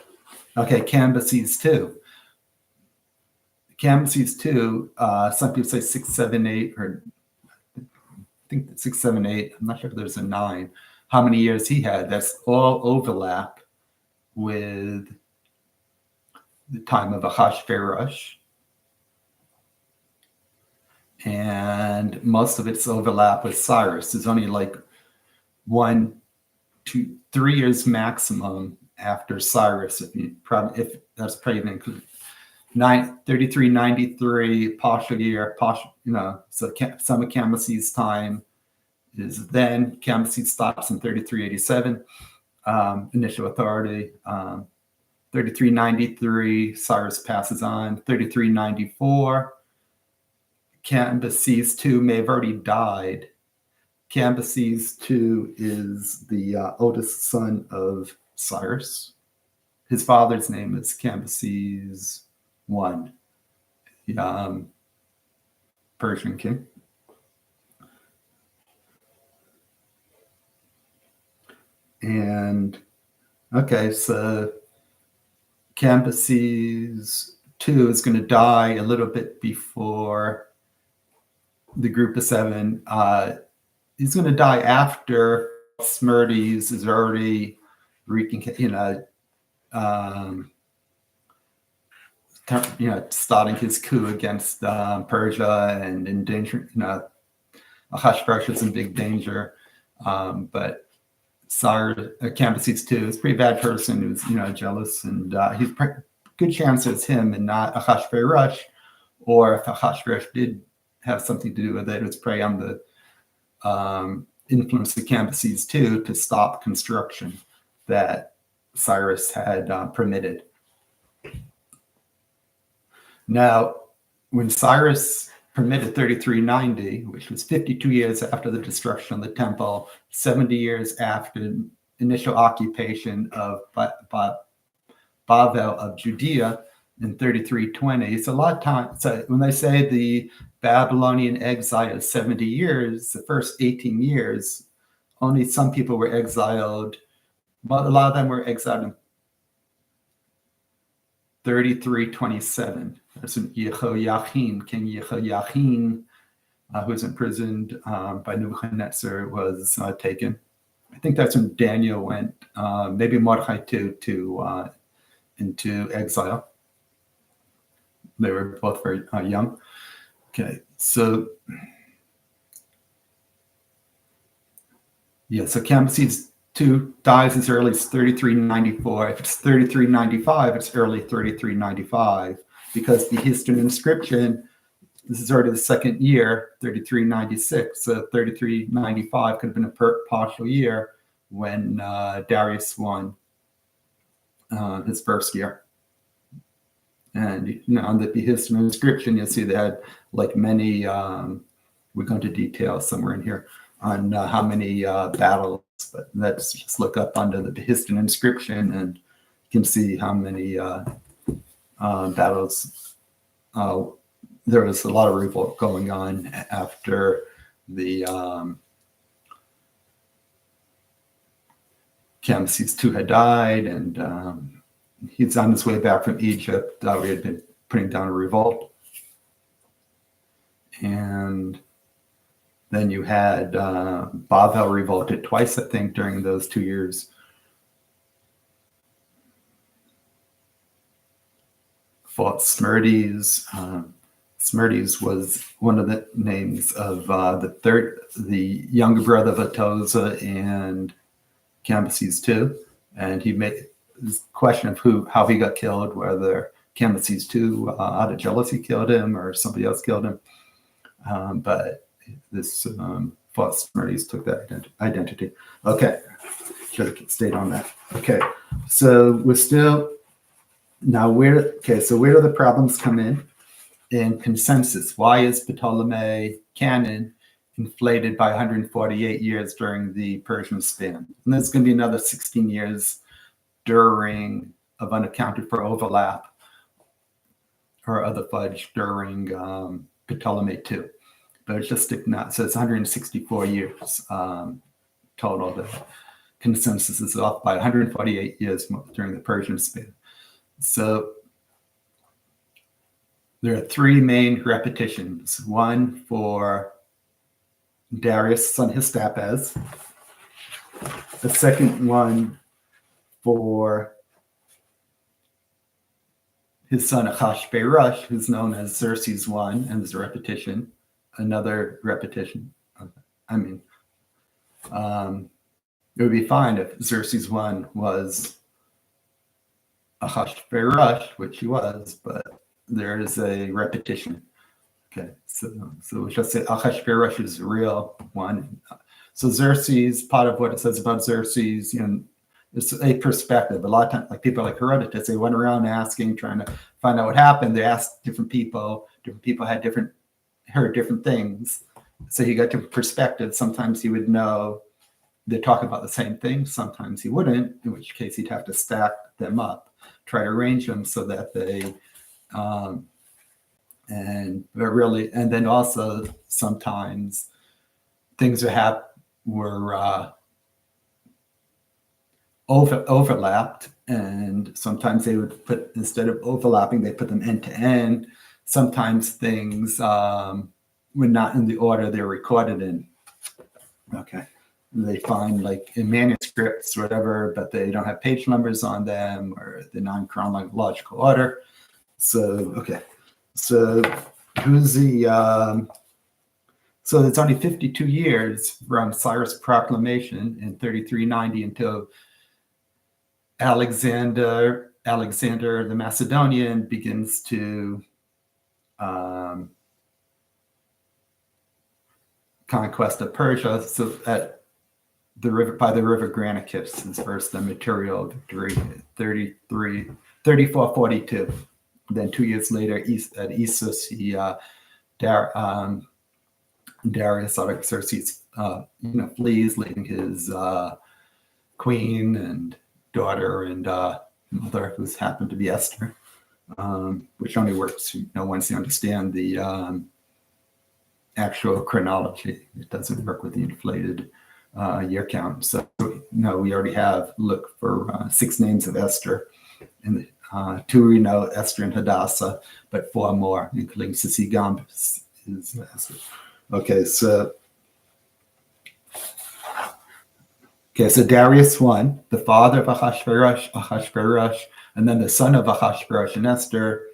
Okay, Cambyses II. Cambyses II, some people say 678, or I think 678. I'm not sure if there's a 9. How many years he had? That's all overlap with the time of Ahasuerus, and most of its overlap with Cyrus. There's only like 1, 2, 3 years maximum after Cyrus, if that's probably even included. 3393 partial year, so some of Cambyses' time is then. Cambyses stops in 3387, initial authority. 3393, Cyrus passes on. 3394, Cambyses II may have already died. Cambyses II is the oldest son of Cyrus. His father's name is Cambyses I, the Persian king. And okay, so Cambyses II is going to die a little bit before the group of 7. He's going to die after Smyrdes is already wreaking, starting his coup against Persia and endangering, Ahasuerus is in big danger. But Cambyses II is a pretty bad person who's, jealous, and he's good chance it's him and not Ahasuerus, or if Ahasuerus did have something to do with it, it was probably on the influence of Cambyses II to stop construction that Cyrus had permitted. Now, when Cyrus permitted 3390, which was 52 years after the destruction of the temple, 70 years after initial occupation of Bavel of Judea in 3320, it's a lot of time. So when they say the Babylonian exile is 70 years, the first 18 years, only some people were exiled, but a lot of them were exiled in 3327. That's when Yehoiachin, King Yehoiachin, who was imprisoned by Nebuchadnezzar, was taken. I think that's when Daniel went, maybe Mordechai too, into exile. They were both very young. Okay, so so Cambyses II dies as early as 3394. If it's 3395, it's early 3395, because the Eastern inscription, this is already the second year, 3396. So 3395 could have been a partial year when Darius won his first year. And on the Eastern inscription, you'll see they had like many, we're going to detail somewhere in here on how many battles, but let's just look up under the Eastern inscription and you can see how many battles. There was a lot of revolt going on after the Cambyses II had died, and he's on his way back from Egypt. We had been putting down a revolt. And then you had Bavel revolted twice, I think, during those 2 years. Fought Smyrdes. Smyrdes was one of the names of the younger brother of Atoza and Cambyses II. And he made this question of how he got killed, whether Cambyses II out of jealousy killed him or somebody else killed him. But this Smyrdes took that identity. Okay, should have stayed on that. Okay, so we're still now so where do the problems come in consensus? Why is Ptolemy canon inflated by 148 years during the Persian span? And there's going to be another 16 years of unaccounted for overlap or other fudge during Ptolemy II. But it's just not, so it's 164 years total. The consensus is off by 148 years during the Persian span. So there are three main repetitions. One for Darius, son Hystapes. The second one for his son Achashverosh, who's known as Xerxes I, and there's a repetition, another repetition. I mean, it would be fine if Xerxes I was Achashverosh, which he was, but there is a repetition. Okay, so we'll just say Achashverosh is the real one. So Xerxes, part of what it says about Xerxes, it's a perspective. A lot of times, like people like Herodotus, they went around asking, trying to find out what happened. They asked different people. Different people had heard different things. So he got different perspectives. Sometimes he would know they talk about the same thing. Sometimes he wouldn't, in which case he'd have to stack them up, try to arrange them so that they, and then also sometimes things were overlapped, and sometimes they would put, instead of overlapping, they put them end to end. Sometimes things were not in the order they were recorded in. Okay. They find like in manuscripts or whatever, but they don't have page numbers on them, or they're not in chronological order. So, okay. So who's the, so it's only 52 years from Cyrus' proclamation in 3390 until Alexander the Macedonian begins to conquest of Persia. So at the river, by the river Granicus is first the material victory, 3442. Then 2 years later, at Issus, Darius Artaxerxes flees, leaving his queen and daughter and mother, who's happened to be Esther, which only works once you understand the actual chronology. It doesn't work with the inflated year count. So we already have look for 6 names of Esther, and 2 we know, Esther and Hadassah, but 4 more, including Sisigambis is Esther. Okay, so Darius I, the father of Ahasuerus, and then the son of Ahasuerus and Esther,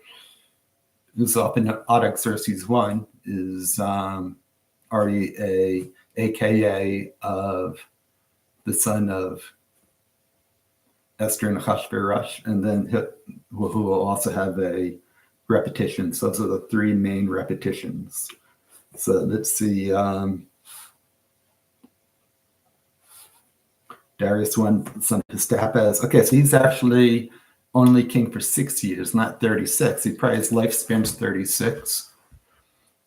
who's often Artaxerxes I, is already a AKA of the son of Esther and Ahasuerus, and then who will also have a repetition. So those are the 3 main repetitions. So let's see. Darius I, son of Hystapes. Okay, so he's actually only king for 6 years, not 36. He probably, his lifespan's 36.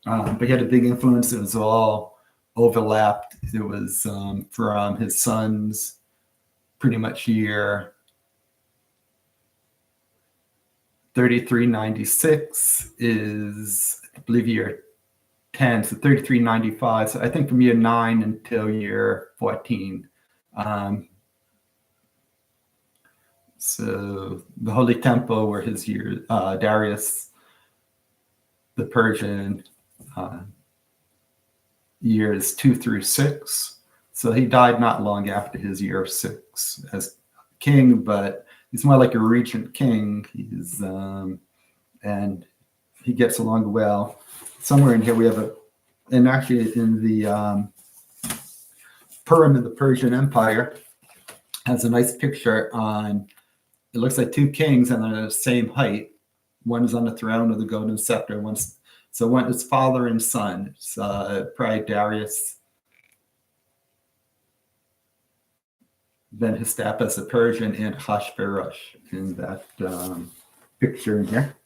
But he had a big influence. It was all overlapped. It was from his son's pretty much year 3396 is, I believe, year 10, so 3395. So I think from year 9 until year 14. So the Holy Temple were his years. Darius, the Persian, years 2 through 6. So he died not long after his year 6 as king, but he's more like a regent king. He's and he gets along well. Somewhere in here we have and actually in the Purim of the Persian Empire has a nice picture on, it looks like 2 kings and they're the same height. One is on the throne of the golden scepter. One is father and son. It's probably Darius, then Hystapes the Persian, and Ahasuerus in that picture in here.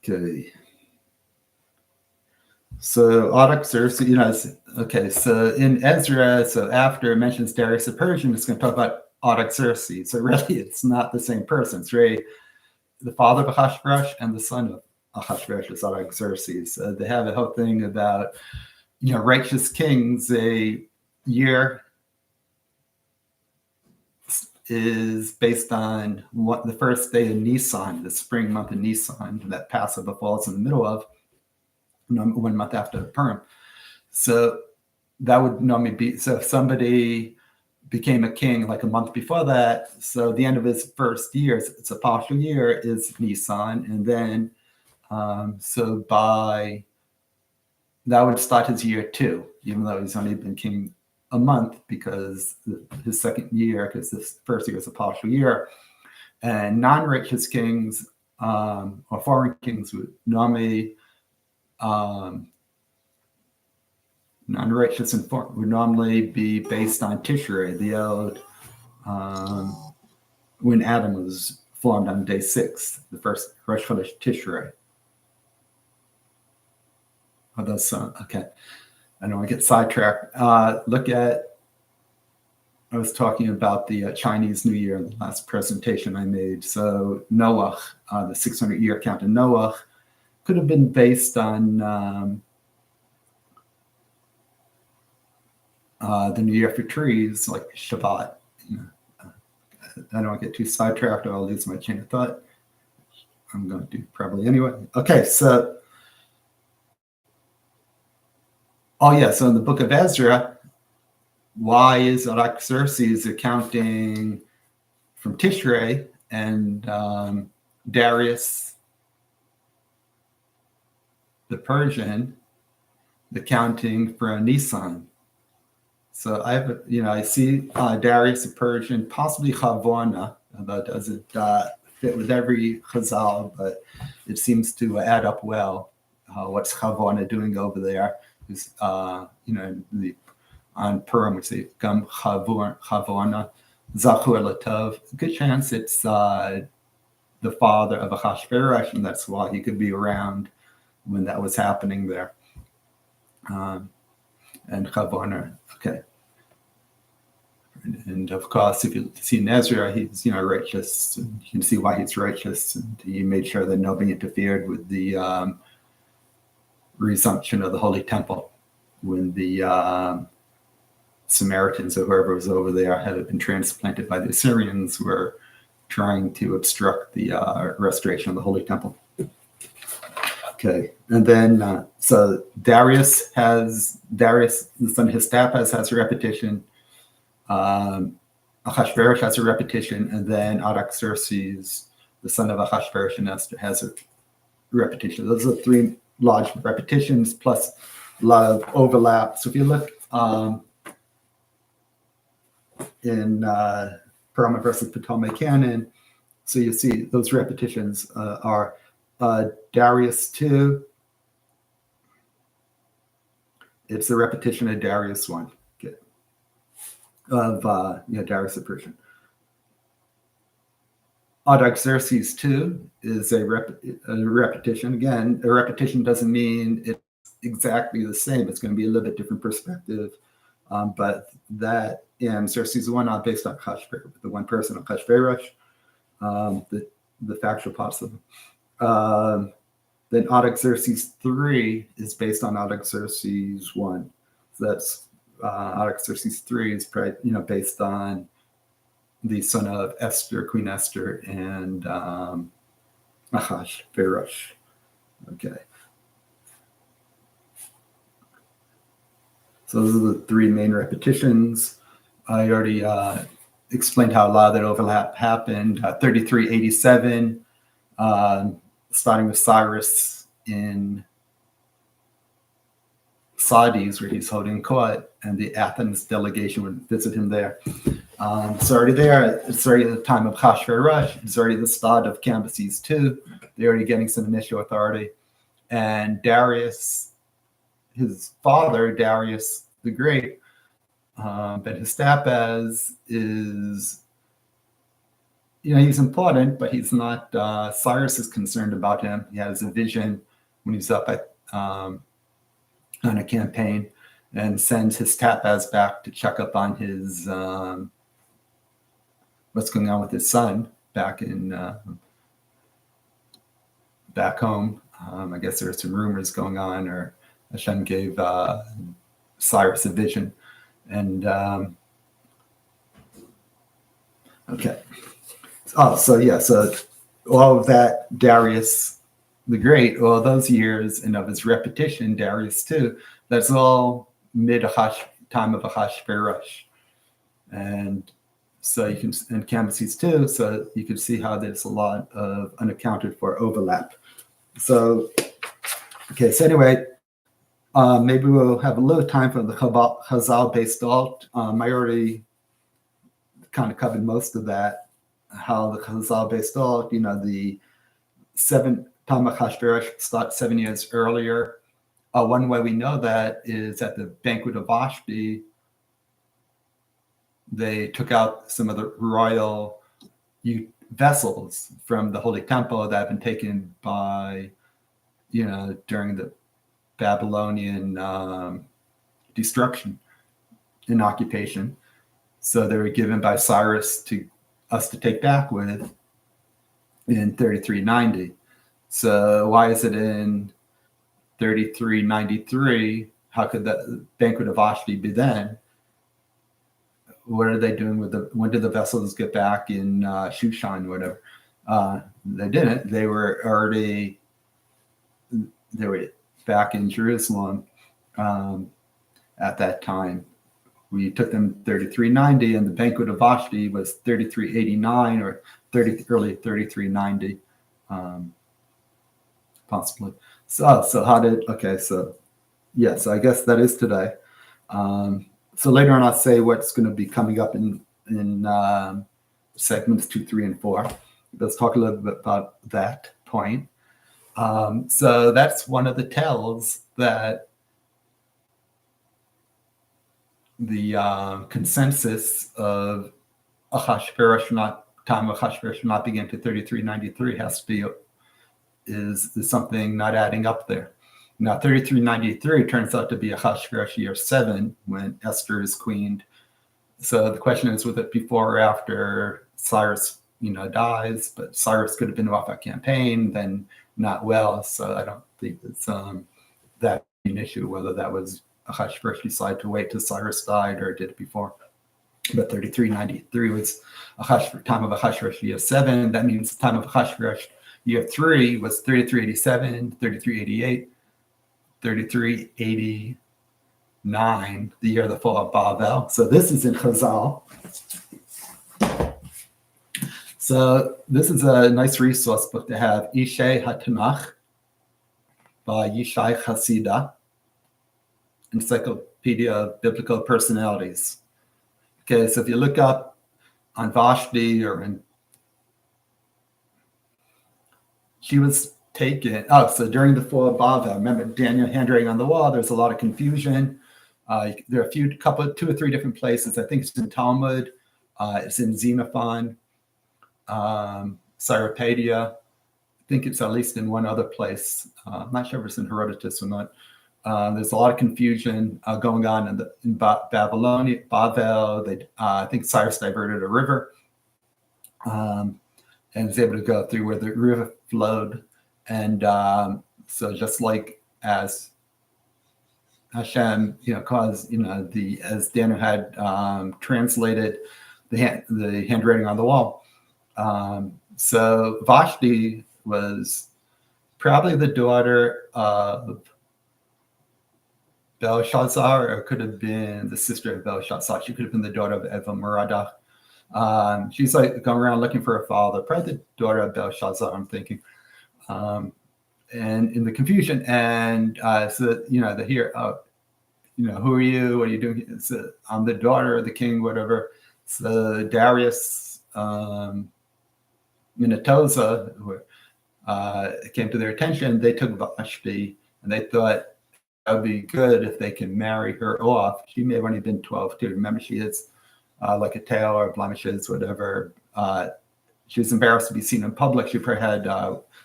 Okay. So Artaxerxes, okay, so in Ezra, so after it mentions Darius the Persian, it's going to talk about Artaxerxes. So really, it's not the same person. It's really the father of Ahasuerus and the son of Ahasuerus is Artaxerxes. They have a whole thing about, righteous kings. A year is based on the first day of Nisan, the spring month of Nisan, that Passover falls in the middle of, 1 month after the Purim. So that would normally be, so if somebody became a king like a month before that. So the end of his first year, it's a partial year, is Nisan. And then, so by, that would start his year 2, even though he's only been king a month, because his second year, because this first year is a partial year. And non-righteous kings, or foreign kings, would normally, non-righteous and foreign would normally be based on Tishrei, the old, when Adam was formed on day 6, the first Rosh Chodesh Tishrei. Oh, that's okay. I don't want to get sidetracked. Look at, I was talking about the Chinese New Year in the last presentation I made. So Noah, the 600-year count of Noah, could have been based on the New Year for trees, like Shabbat. I don't get too sidetracked or I'll lose my chain of thought. I'm going to do probably anyway. Okay, so, oh yeah, so in the book of Ezra, why is Artaxerxes accounting from Tishrei and Darius the Persian accounting for Nisan? So I have, I see Darius the Persian, possibly Chavona, that doesn't fit with every Chazal, but it seems to add up well. What's Chavona doing over there? Is on Purim we say Gam Chavona, Zachur Latov. Good chance it's the father of Achashverosh, and that's why he could be around when that was happening there. And Chavona, okay. And of course, if you see in Ezra, he's righteous. And you can see why he's righteous, and he made sure that nobody interfered with the resumption of the Holy Temple when the Samaritans or whoever was over there had been transplanted by the Assyrians, were trying to obstruct the restoration of the Holy Temple. Okay, and then so Darius, the son of Histapes, has a repetition. Achashverosh has a repetition, and then Artaxerxes, the son of Achashverosh and Esther, has a repetition. Those are 3 large repetitions plus a lot of overlap. So if you look in Perama versus Ptolemy canon, so you see those repetitions are Darius 2. It's the repetition of Darius 1. Okay. Of Darius the Persian. Artaxerxes 2 is a repetition. Again, a repetition doesn't mean it's exactly the same. It's going to be a little bit different perspective. But that and Xerxes 1 are based on Achashverosh, the one person of Achashverosh, the factual parts of them. Then Artaxerxes 3 is based on Artaxerxes 1. So that's Artaxerxes 3 is based on the son of Esther, Queen Esther, and Achashverosh. Okay. So those are the 3 main repetitions. I already explained how a lot of that overlap happened. 3387, starting with Cyrus in Sardis, where he's holding court, and the Athens delegation would visit him there. It's already there. It's already the time of Achashverosh. It's already the start of Cambyses II. They're already getting some initial authority. And Darius, his father, Darius the Great, but Histapes is, he's important, but he's not, Cyrus is concerned about him. He has a vision when he's up at, on a campaign, and sends Histapes back to check up on his, what's going on with his son back in, back home. I guess there are some rumors going on, or Hashem gave Cyrus a vision. And okay. Oh, so all of that, Darius the Great, all those years, and of his repetition, Darius too, that's all time of Achashverosh. And so you can, and Cambyses too, so you can see how there's a lot of unaccounted for overlap. So, okay, so anyway, maybe we'll have a little time for the Chazal-based alt. I already kind of covered most of that, how the Chazal-based alt, the Tam Achashverosh starts 7 years earlier. One way we know that is at the banquet of Vashti, they took out some of the royal vessels from the Holy Temple that had been taken by, during the Babylonian destruction and occupation. So they were given by Cyrus to us to take back with in 3390. So why is it in 3393? How could the banquet of Vashti be then? What are they doing when did the vessels get back in Shushan or whatever? They didn't. They were back in Jerusalem at that time. We took them 3390, and the banquet of Vashti was 3389 or early 3390, possibly. So how did? Okay, so yes, I guess that is today. So later on, I'll say what's going to be coming up in segments 2, 3, and 4. Let's talk a little bit about that point. So that's one of the tells that the consensus of Achashverosh time of Achashverosh not begin to 3393 has to be is something not adding up there. Now 3393 turns out to be Achashverosh year 7 when Esther is queened. So the question is, was it before or after Cyrus dies? But Cyrus could have been off a campaign, then not well. So I don't think it's that an issue whether that was Achashverosh decided to wait till Cyrus died or did it before. But 3393 was time of Achashverosh year 7. That means time of Achashverosh year 3 was 3387, 3388, 3389, the year of the fall of Bavel. So this is in Chazal. So this is a nice resource book to have, Ishai HaTanach by Yishai Hasidah, Encyclopedia of Biblical Personalities. Okay, so if you look up on Vashti she was taken. So during the fall of Bavel, remember Daniel handwriting on the wall, there's a lot of confusion. There are 2 or 3 different places. I think it's in Talmud, it's in Xenophon, Cyropaedia. I think it's at least in one other place. I'm not sure if it's in Herodotus or not. There's a lot of confusion going on in Babylonia, Bavel. I think Cyrus diverted a river and was able to go through where the river flowed. And so just like as Hashem, caused, as Daniel had translated the handwriting on the wall. So Vashti was probably the daughter of Belshazzar, or could have been the sister of Belshazzar. She could have been the daughter of Eva-Merodach. She's like going around looking for a father, probably the daughter of Belshazzar, I'm thinking. And in the confusion, and so they hear, who are you? What are you doing? So, I'm the daughter of the king, whatever. So Darius, Minatosa, who came to their attention. They took Vashti, and they thought that would be good if they can marry her off. She may have only been 12 too. Remember, she is like a tail or blemishes, whatever. She was embarrassed to be seen in public. She probably had,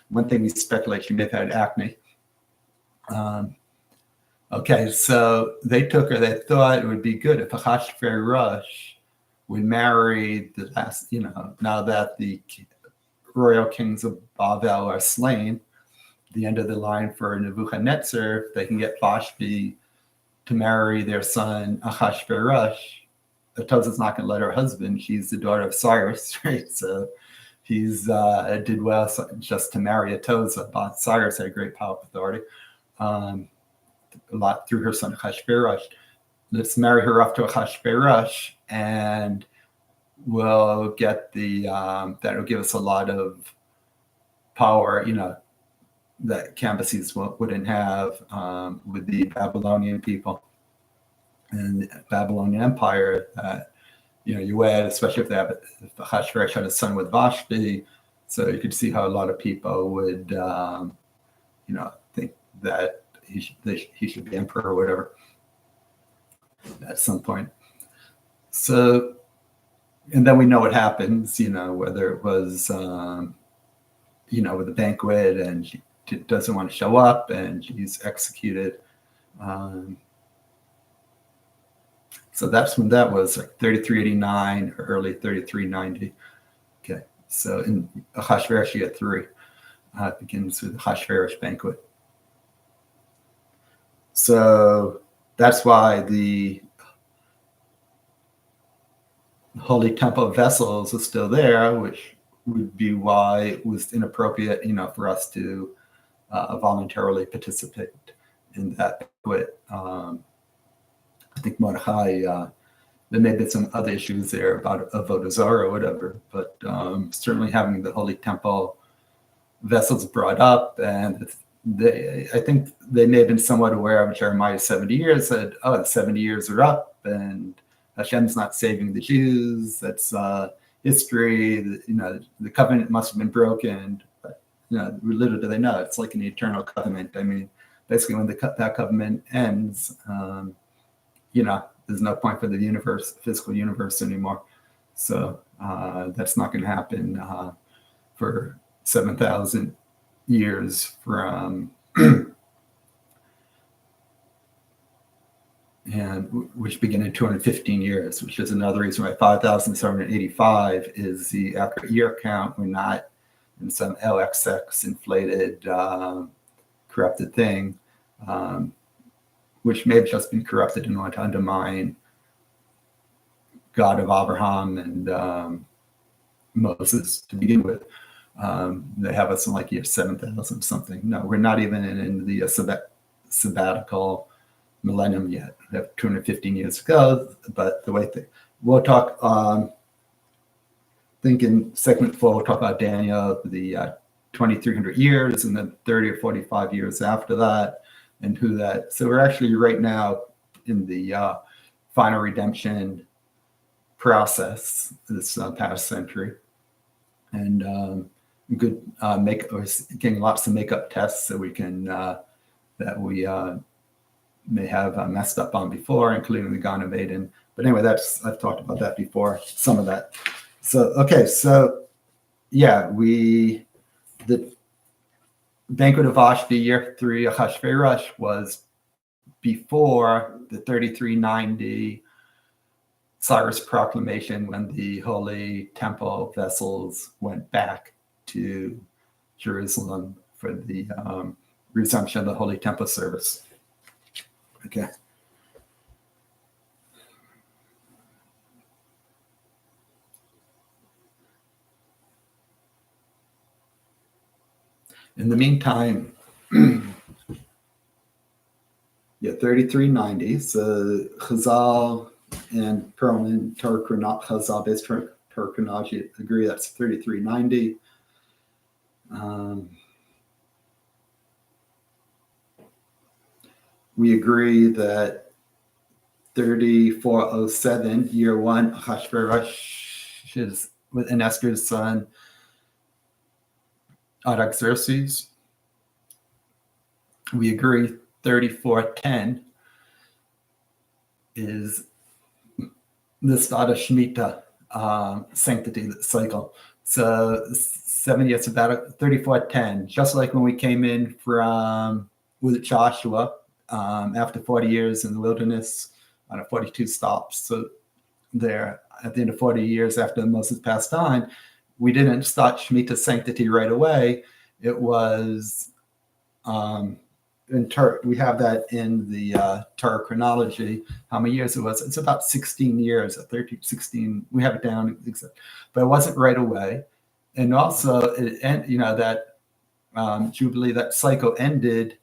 one thing we speculate, she may have had acne. Okay, so they took her. They thought it would be good if Achashverosh would marry the last, now that the royal kings of Bavel are slain, the end of the line for Nebuchadnezzar, they can get Vashti to marry their son Achashverosh. Atoza's not going to let her husband. She's the daughter of Cyrus, right? So he's did well just to marry Atoza. But Cyrus had great power and authority, a lot through her son Achashverosh. Let's marry her off to Achashverosh. and we'll get that'll give us a lot of power, that Cambyses wouldn't have with the Babylonian people and the Babylonian Empire. You add, especially if Ahasuerus had a son with Vashti, so you could see how a lot of people would, think that he should be emperor or whatever at some point. So, and then we know what happens, whether it was, with the banquet and she doesn't want to show up and she's executed. So that's when that was, like 3389 or early 3390. Okay, so in Ahasuerus you get 3. It begins with the Ahasuerus banquet. So that's why the Holy Temple vessels is still there, which would be why it was inappropriate, for us to voluntarily participate in that banquet. I think Mordechai, there may be some other issues there about Avodah Zarah or whatever, but certainly having the Holy Temple vessels brought up, and I think they may have been somewhat aware of Jeremiah 70 years, said, the 70 years are up, and Hashem's not saving the Jews. That's history. The covenant must have been broken. But, little do they know, it's like an eternal covenant. I mean, basically when that covenant ends, there's no point for the physical universe anymore. So that's not going to happen for 7,000 years from, and which begin in 215 years, which is another reason why 5,785 is the accurate year count. We're not in some LXX inflated, corrupted thing. Which may have just been corrupted in order to undermine God of Abraham and Moses to begin with. They have us in like year 7,000 something. No, we're not even in the sabbatical millennium yet. We have 215 years to go, but the way we'll talk, I think in segment 4, we'll talk about Daniel, the 2,300 years, and then 30 or 45 years after that. And so we're actually right now in the final redemption process this past century, and getting lots of makeup tests so we can that we may have messed up on before, including the Gan of Eden. But anyway, I've talked about that before, some of that. So okay, so yeah, the Banquet of Vashti, year 3, Ahasuerus, was before the 3390 Cyrus proclamation, when the Holy Temple vessels went back to Jerusalem for the resumption of the Holy Temple service. Okay. In the meantime, 3390. So Chazal and Perlman, Chazal based Torah chronology agree that's 3390. We agree that 3407, year 1, Ahasuerus is and Esther's son Artaxerxes. We agree 3410 is the start of Shemitah, sanctity cycle. So 7 years about 3410, just like when we came in from with Joshua after 40 years in the wilderness on a 42 stops. So there at the end of 40 years after Moses passed on, we didn't start Shemitah sanctity right away. It was we have that in the Torah chronology, how many years it was. It's about 16 years, 13, 16. We have it down, but it wasn't right away. And also, that Jubilee, that cycle ended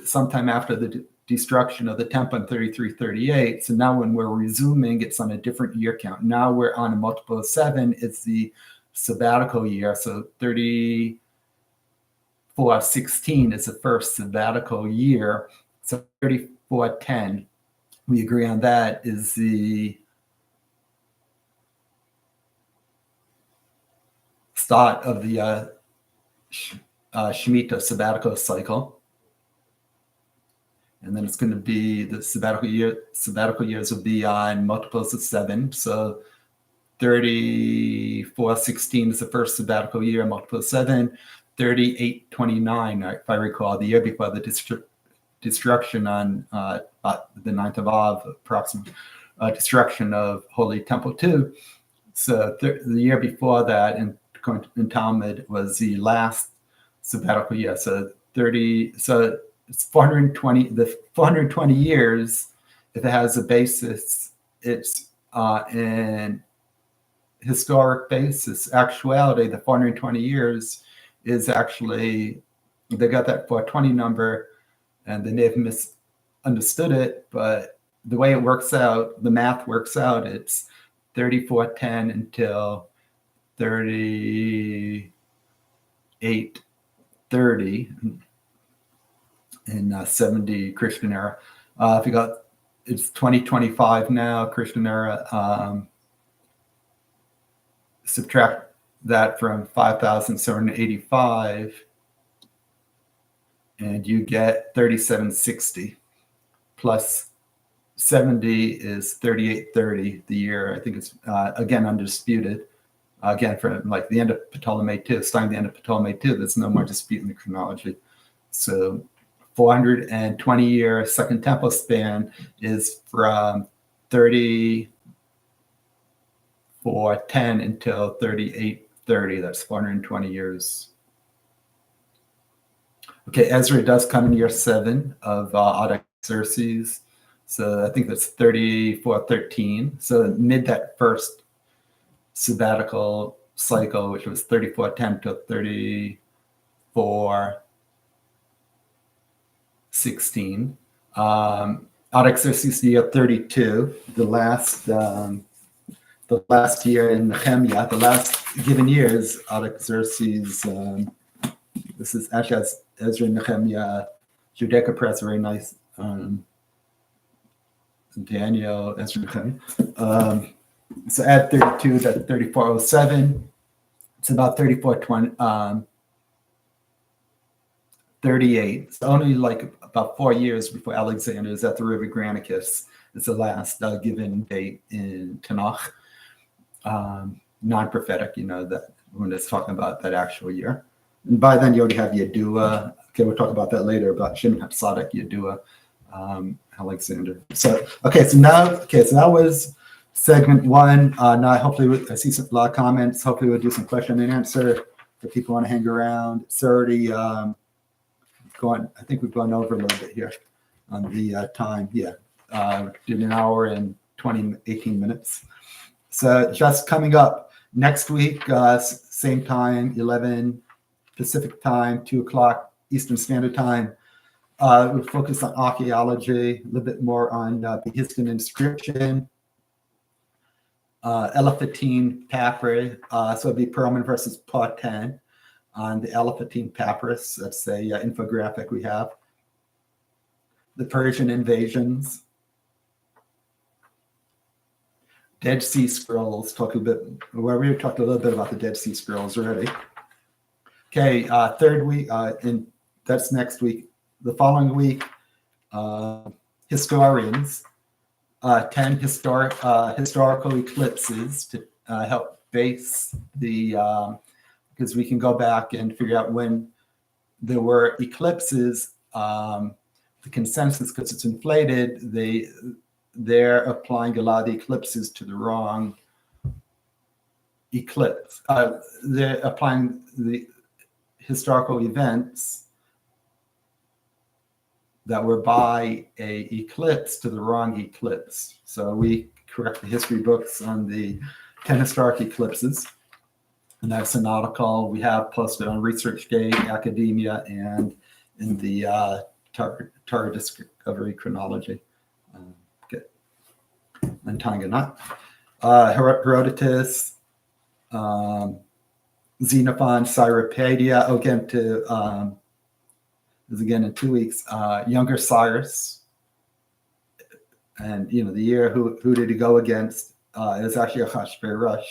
sometime after the destruction of the temple in 3338. So now when we're resuming, it's on a different year count. Now we're on a multiple of 7. It's the sabbatical year. So 3416 is the first sabbatical year. So 3410, we agree on that, is the start of the Shemitah sabbatical cycle. And then it's going to be the sabbatical years will be on multiples of 7. So 3416 is the first sabbatical year, multiple of 7. 3829, if I recall, the year before the destruction on the 9th of Av, approximate destruction of Holy Temple 2. So the year before that in Talmud was the last sabbatical year. So it's 420. The 420 years, if it has a basis, it's in historic basis. Actuality, the 420 years is actually, they got that 420 number and they may have misunderstood it, but the way it works out, the math works out, it's 3410 until 3830 in 70 Christian era. If you got, it's 2025 now, Christian era. Subtract that from 5,785, and you get 3760 plus 70 is 3830. The year, I think it's again undisputed. Again, from like the end of Ptolemy II, starting the end of Ptolemy II, there's no more dispute in the chronology. So 420-year Second Temple span is from 3410 until 3830. That's 420 years. Okay, Ezra does come in year 7 of Artaxerxes. So I think that's 3413. So mid that first sabbatical cycle, which was 3410 to 3416. Artaxerxes year 32, the last year in Nehemiah, the last given years, Artaxerxes. This is actually as Ezra and Nehemiah, Judaica Press, very nice. Daniel, Ezra, Nehemiah. So add 32 to 3407. It's about 3420, 38. It's only like about 4 years before Alexander is at the river Granicus. It's the last given date in Tanakh. Non-prophetic, that when it's talking about that actual year. And by then you already have Yedua. Okay, we'll talk about that later about Shimon HaTzadik, Yedua, Alexander. So that was segment 1. Now hopefully I see a lot of comments. Hopefully we'll do some question and answer if people want to hang around. It's already going. I think we've gone over a little bit here on the time. Yeah, did an hour and 18 minutes. So just coming up next week, same time, 11 Pacific time, 2 o'clock Eastern Standard Time. We'll focus on archaeology, a little bit more on Behistun inscription, Elephantine papyri. So it'd be Perlman versus Potin on the Elephantine papyrus. That's the infographic we have. The Persian invasions. Dead Sea Scrolls. We talked a little bit about the Dead Sea Scrolls already. Okay, third week, and that's next week. The following week, historians, 10 historical eclipses to help base the, because we can go back and figure out when there were eclipses. The consensus, because it's inflated, they're applying a lot of the eclipses to the wrong eclipse. They're applying the historical events that were by a eclipse to the wrong eclipse. So we correct the history books on the 10 historic eclipses. And that's an article we have posted on ResearchGate, Academia, and in the Torah discovery chronology. Get untying a knot. Herodotus, Xenophon, Cyropaedia. Again, is again in 2 weeks. Younger Cyrus, and the year who did he go against? It was actually Ahasuerus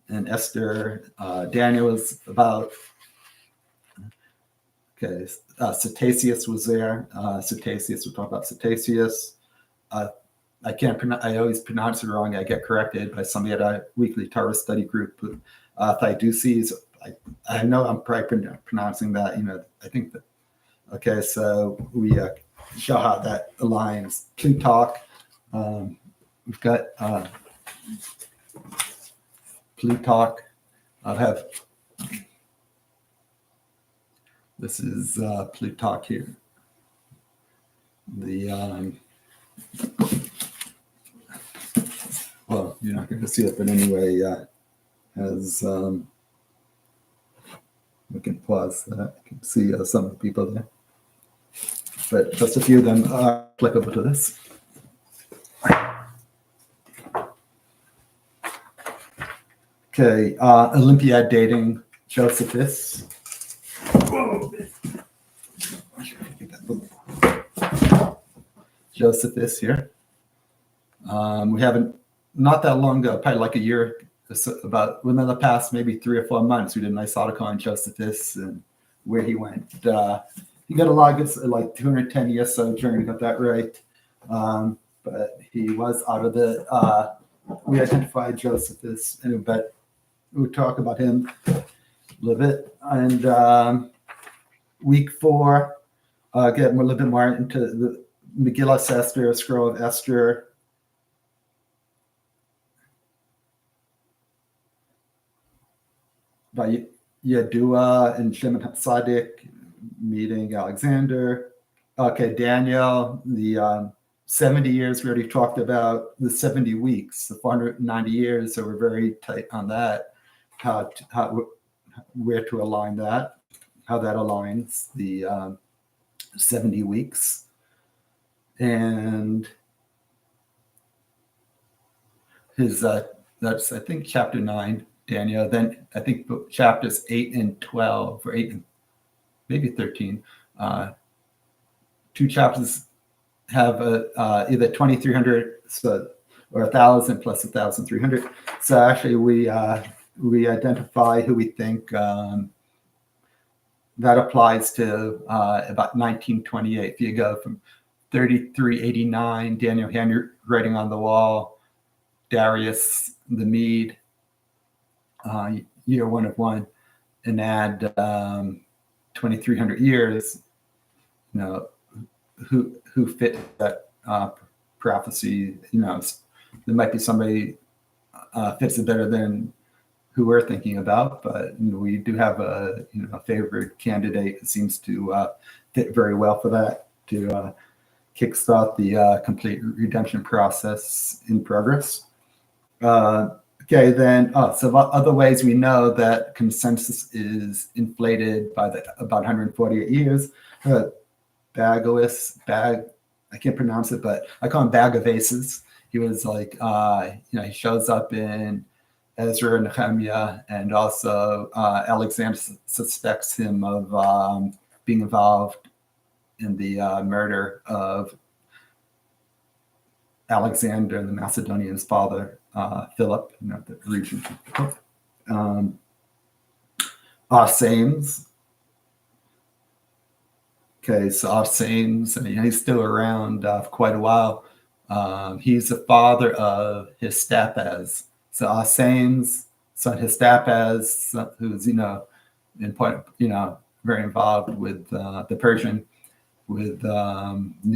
and Esther. Daniel was about. Okay, Cetaceus was there. Cetaceus, we'll talk about Cetaceus. I can't pronounce. I always pronounce it wrong. I get corrected by somebody at our weekly Torah study group. Thaiduces. I know I'm probably pronouncing that. I think that. Okay, so we show how that aligns. Plutarch. We've got Plutarch. I have. This is Plutarch here. Well, you're not going to see it, but anyway, as we can pause that. You can see some of the people there, but just a few of them are applicable to this. Okay, Olympiad dating, Josephus. Josephus here. We haven't, not that long ago, probably like a year, about within the past maybe 3 or 4 months, we did a nice article on Josephus and where he went. He got a lot of good, like 210 years sojourn, got that right. But he was out of the, we identified Josephus, but we'll talk about him a little bit. And week 4, get a little bit more into the Megillah Esther, Scroll of Esther. By Yadua and Shimon Tzaddik meeting Alexander. Okay, Daniel, the 70 years, we already talked about the 70 weeks, the 490 years, so we're very tight on that, where to align that, how that aligns, the 70 weeks. And his, that's, I think, chapter 9. Daniel. Then I think chapters 8 and 12, or 8 and maybe 13. 2 chapters have either 2,300 or 1,000 plus 1,300. So actually, we identify who we think that applies to about 1928. If you go from 3389, Daniel handwriting on the wall, Darius the Mede. Year 1 of 1, and add 2,300 years. Who fit that prophecy? There might be somebody fits it better than who we're thinking about, but we do have a favorite candidate that seems to fit very well for that to kickstart the complete redemption process in progress. Okay, then, so other ways we know that consensus is inflated by about 148 years. I can't pronounce it, but I call him Bag of Aces. He was like, he shows up in Ezra and Nehemiah, and also Alexander suspects him of being involved in the murder of Alexander, the Macedonian's father. Philip, the regent. Arsames. Okay, so Arsames, he's still around for quite a while. He's the father of Histapaz. So Arsames, son Histapaz, who's very involved with the Persian, knew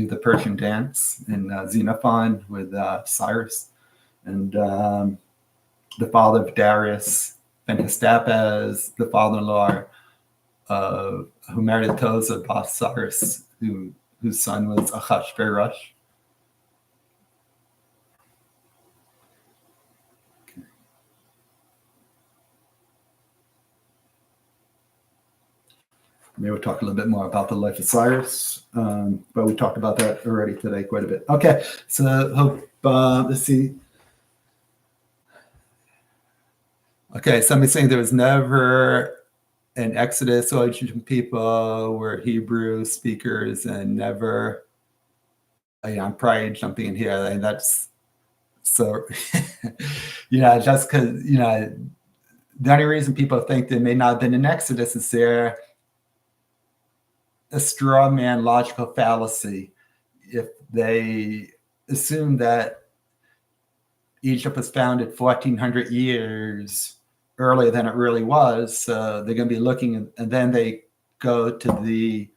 the Persian dance, and Xenophon with Cyrus. And the father of Darius, and Histapaz, the father-in-law who married Toza Bas Cyrus, whose son was Ahasuerus. Maybe we'll talk a little bit more about the life of Cyrus, but we talked about that already today quite a bit. Okay, so hope, let's see. Okay, somebody's saying there was never an Exodus or Egyptian people were Hebrew speakers and never, I'm probably jumping in here, and that's so, just because, the only reason people think there may not have been an Exodus is there a straw man logical fallacy if they assume that Egypt was founded 1,400 years earlier than it really was. So they're going to be looking, and then they go to the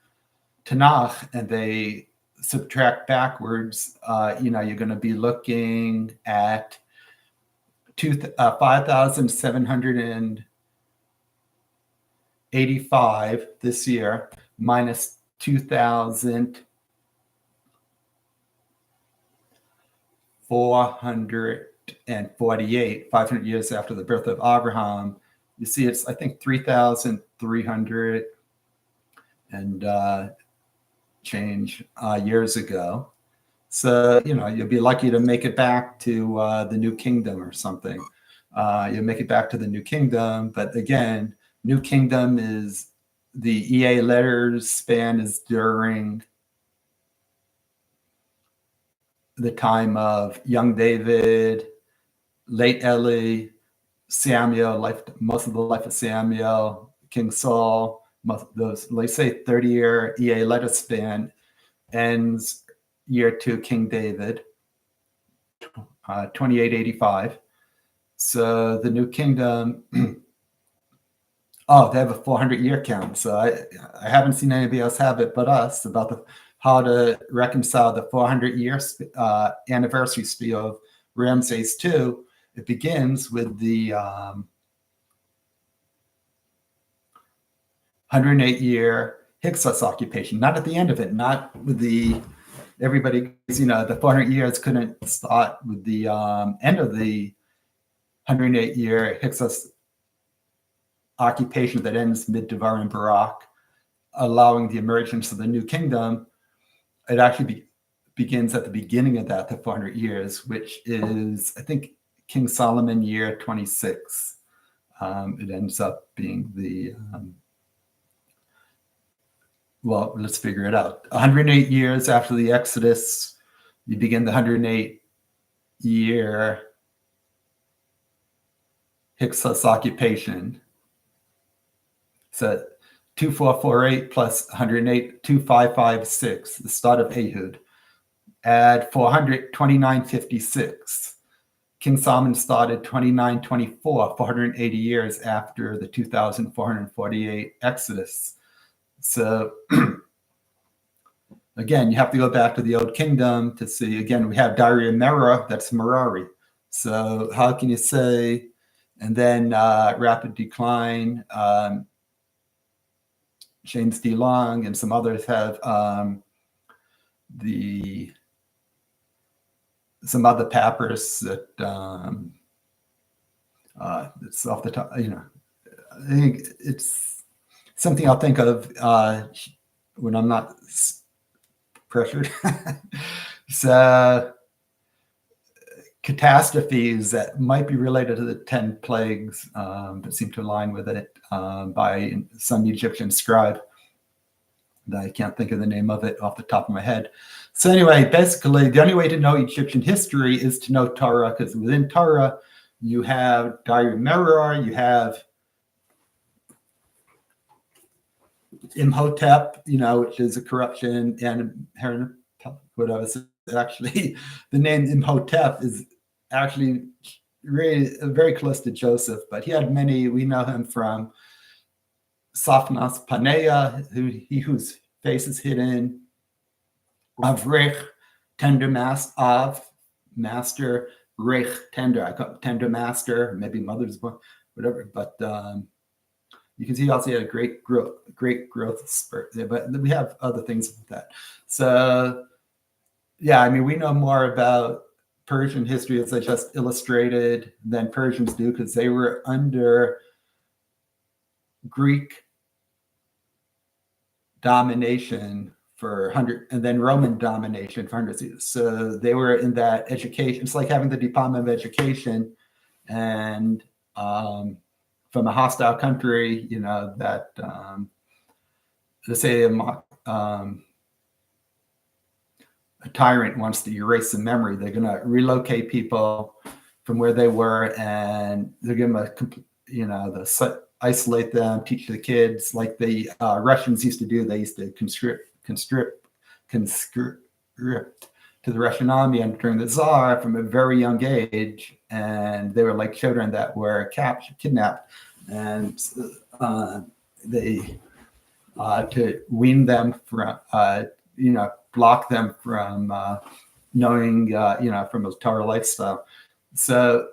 Tanakh and they subtract backwards. You're going to be looking at 5,785 this year minus 2,448, 500 years after the birth of Abraham. You see, it's, I think, 3,300 and change years ago. So, you'll be lucky to make it back to the New Kingdom or something. You'll make it back to the New Kingdom. But again, New Kingdom is the EA letters span is during the time of young David, late Eli, Samuel, most of the life of Samuel, King Saul, those, let's say 30-year EA letter span ends year 2 King David, 2885. So the New Kingdom, they have a 400-year count. So I haven't seen anybody else have it but us about how to reconcile the 400-year anniversary spiel of Ramses II. It begins with the 108-year Hyksos occupation, not at the end of it, not with the everybody, the 400 years couldn't start with the end of the 108-year Hyksos occupation that ends mid-Devar and Barak, allowing the emergence of the New Kingdom. It actually begins at the beginning of that, the 400 years, which is, I think, King Solomon year 26. It ends up being the, well, let's figure it out. 108 years after the Exodus, you begin the 108-year Hyksos occupation. So 2448 plus 108, 2556, the start of Ehud. Add 400, 2956. King Solomon started 2924, 480 years after the 2448 Exodus. So again, you have to go back to the Old Kingdom to see, again, we have Dari and Merah, that's Merari. So how can you say, and then rapid decline, James D. Long and some others have some other papyrus that it's off the top, I think it's something I'll think of when I'm not pressured. So catastrophes that might be related to the 10 plagues that seem to align with it by some Egyptian scribe. I can't think of the name of it off the top of my head. So anyway, basically, the only way to know Egyptian history is to know Torah, because within Torah, you have Dari Merah, you have Imhotep, which is a corruption, and whatever. So actually, the name Imhotep is actually really very close to Joseph, but he had many. We know him from Sophnos Paneah, whose face is hidden. Avrich, tender master, Rich, tender. I call it tender master, maybe mother's boy, whatever. But you can see he also had a great growth spurt there. But we have other things with that. So yeah, we know more about Persian history, as I just illustrated, than Persians do, because they were under Greek domination for and then Roman domination for hundreds of years. So they were in that education. It's like having the Department of Education, and from a hostile country, that let's say a tyrant wants to erase the memory. They're going to relocate people from where they were, and they're going to, isolate them, teach the kids like the Russians used to do. They used to conscript to the Russian army during the Tsar from a very young age, and they were like children that were kidnapped, and they to wean them from, block them from knowing, from a Torah lifestyle. So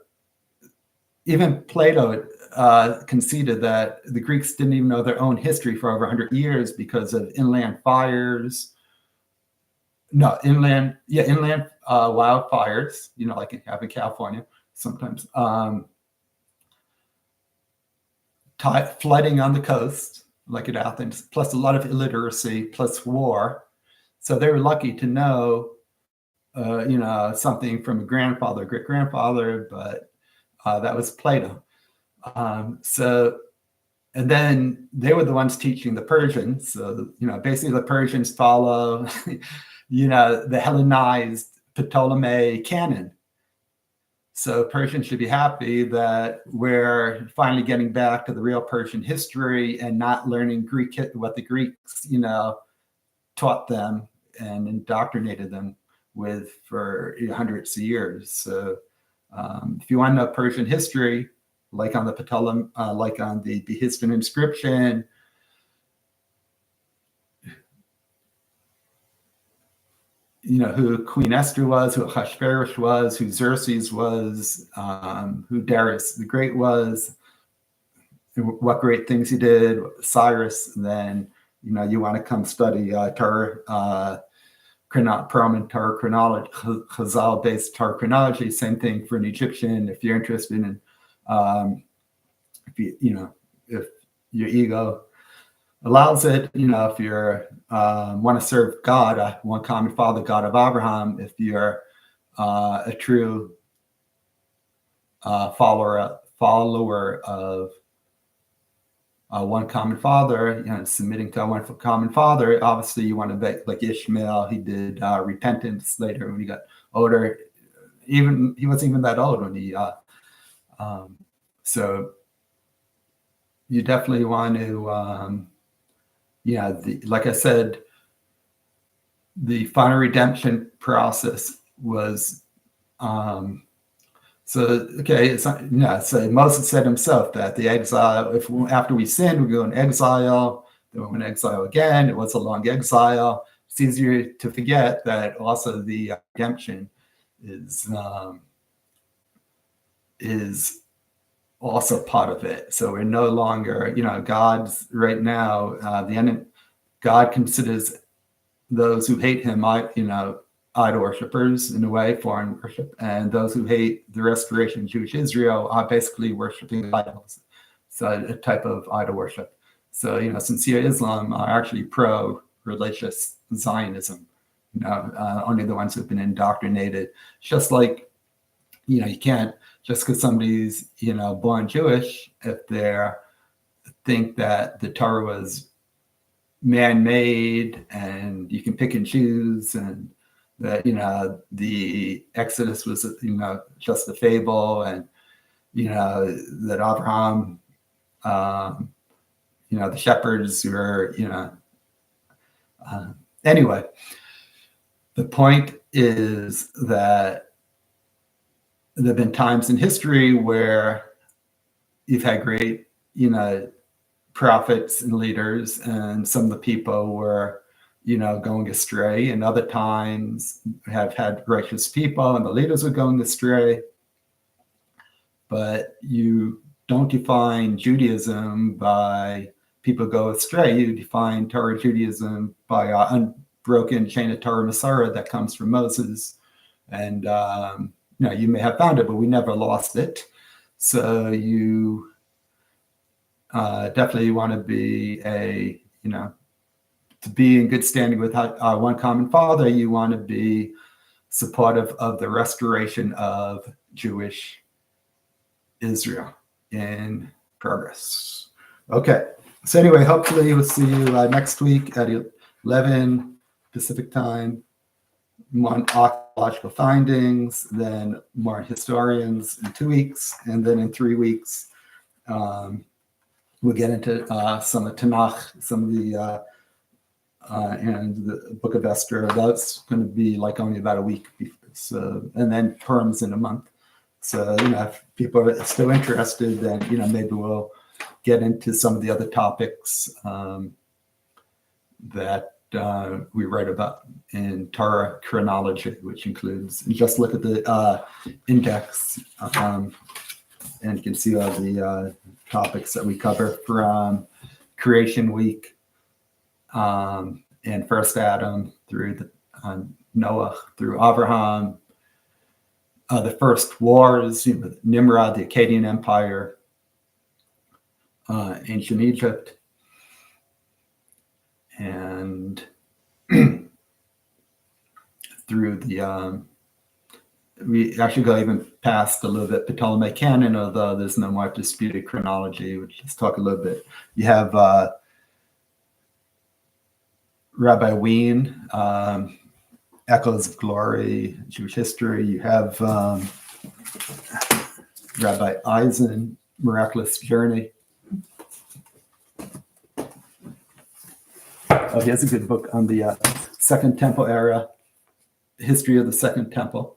even Plato conceded that the Greeks didn't even know their own history for over 100 years because of inland fires. No, inland wildfires, like you have in California sometimes. Flooding on the coast, like at Athens, plus a lot of illiteracy, plus war. So they were lucky to know, something from a grandfather, great grandfather, but that was Plato. And then they were the ones teaching the Persians. So, basically the Persians follow, the Hellenized Ptolemy canon. So Persians should be happy that we're finally getting back to the real Persian history and not learning Greek, what the Greeks, taught them and indoctrinated them with for hundreds of years. So if you want to know Persian history, like on the Ptolemy, like on the Behistun inscription, who Queen Esther was, who Ahasuerus was, who Xerxes was, who Darius the Great was, what great things he did, Cyrus. And then, you want to come study Torah, Persian Torah chronology, Chazal-based Torah chronology. Same thing for an Egyptian. If you're interested in, if your ego allows it, if you're want to serve God, one common Father, God of Abraham, if you're a true follower of one common Father, submitting to one common Father, obviously you want to be like Ishmael. He did repentance later when he got older. He wasn't even that old when he. So you definitely want to. Like I said, the final redemption process was, so Moses said himself that the exile, after we sinned, we go in exile, then we went in exile again. It was a long exile. It's easier to forget that also the redemption is also part of it. So we're no longer, God's right now, God considers those who hate him, idol worshippers in a way, foreign worship, and those who hate the restoration of Jewish Israel are basically worshiping idols. So a type of idol worship. So, sincere Islam are actually pro-religious Zionism, only the ones who've been indoctrinated. It's just like, you can't, just because somebody's, born Jewish, if they think that the Torah was man-made and you can pick and choose, and that, the Exodus was, just a fable, and, that Abraham, the shepherds were, anyway, the point is that there have been times in history where you've had great, prophets and leaders, and some of the people were, going astray, and other times have had righteous people and the leaders were going astray. But you don't define Judaism by people go astray. You define Torah Judaism by an unbroken chain of Torah Messiah that comes from Moses. And, you may have found it, but we never lost it. So you definitely want to be to be in good standing with one common Father, you want to be supportive of the restoration of Jewish Israel in progress. Okay. So anyway, hopefully we'll see you next week at 11 Pacific time. More on archaeological findings, then more on historians in 2 weeks, and then in 3 weeks, we'll get into some of Tanakh, some of the and the Book of Esther. That's going to be like only about a week. So, and then Purim's in a month. So, if people are still interested, then, maybe we'll get into some of the other topics that we write about in Torah chronology, which includes, just look at the index and you can see all the topics that we cover from Creation Week and First Adam through Noah, through Abraham, the first wars, Nimrod, the Akkadian Empire, ancient Egypt, and through the we actually go even past a little bit Ptolemaic canon, although there's no more disputed chronology. We'll just talk a little bit. You have Rabbi Wien, Echoes of Glory, Jewish History. You have Rabbi Eisen, Miraculous Journey. Oh, he has a good book on the Second Temple era, history of the Second Temple.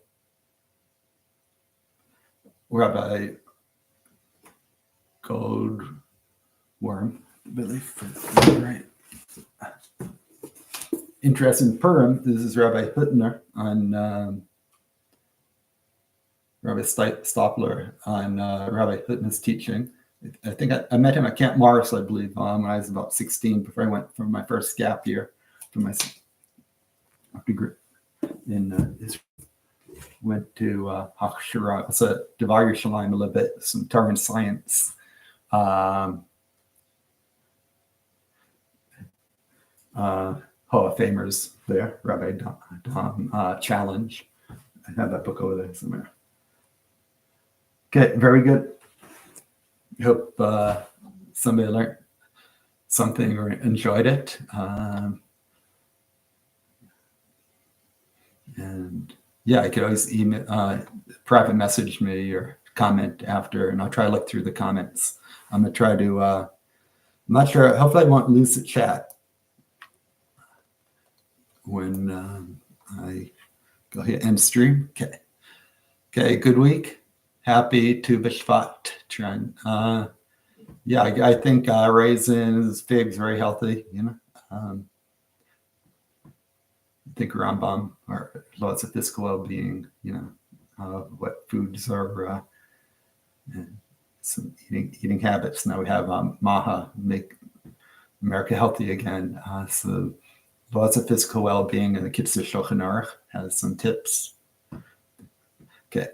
Rabbi Goldworm, I believe, right? Interesting Purim. This is Rabbi Huttner on Rabbi Stopler on Rabbi Huttner's teaching. I think I met him at Camp Morris, I believe, when I was about 16, before I went for my first gap year for my degree in Israel. Went to Hachshira, it's a Devar Yerushalayim a little bit, some Torah and science. Hall of Famers there, Rabbi Dom Challenge. I have that book over there somewhere. Okay, very good. Hope somebody learned something or enjoyed it. And yeah, I could always email, private message me or comment after, and I'll try to look through the comments. I'm going to try to, I'm not sure, hopefully I won't lose the chat when I go here end stream. Okay, good week. Happy to B'Shvat, Trent. Yeah, I think raisins, figs, very healthy, I think Rambam are lots of physical well-being, what foods are, some eating habits. Now we have Maha, Make America Healthy Again. So lots of physical well-being, and the Kitzur Shulchan Aruch has some tips. Okay.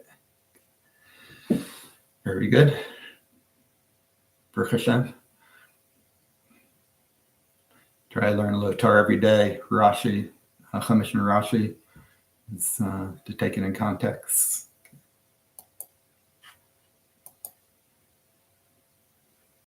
Very good. Baruch Hashem. Try to learn a little Torah every day. Rashi, Chumash and Rashi, is to take it in context.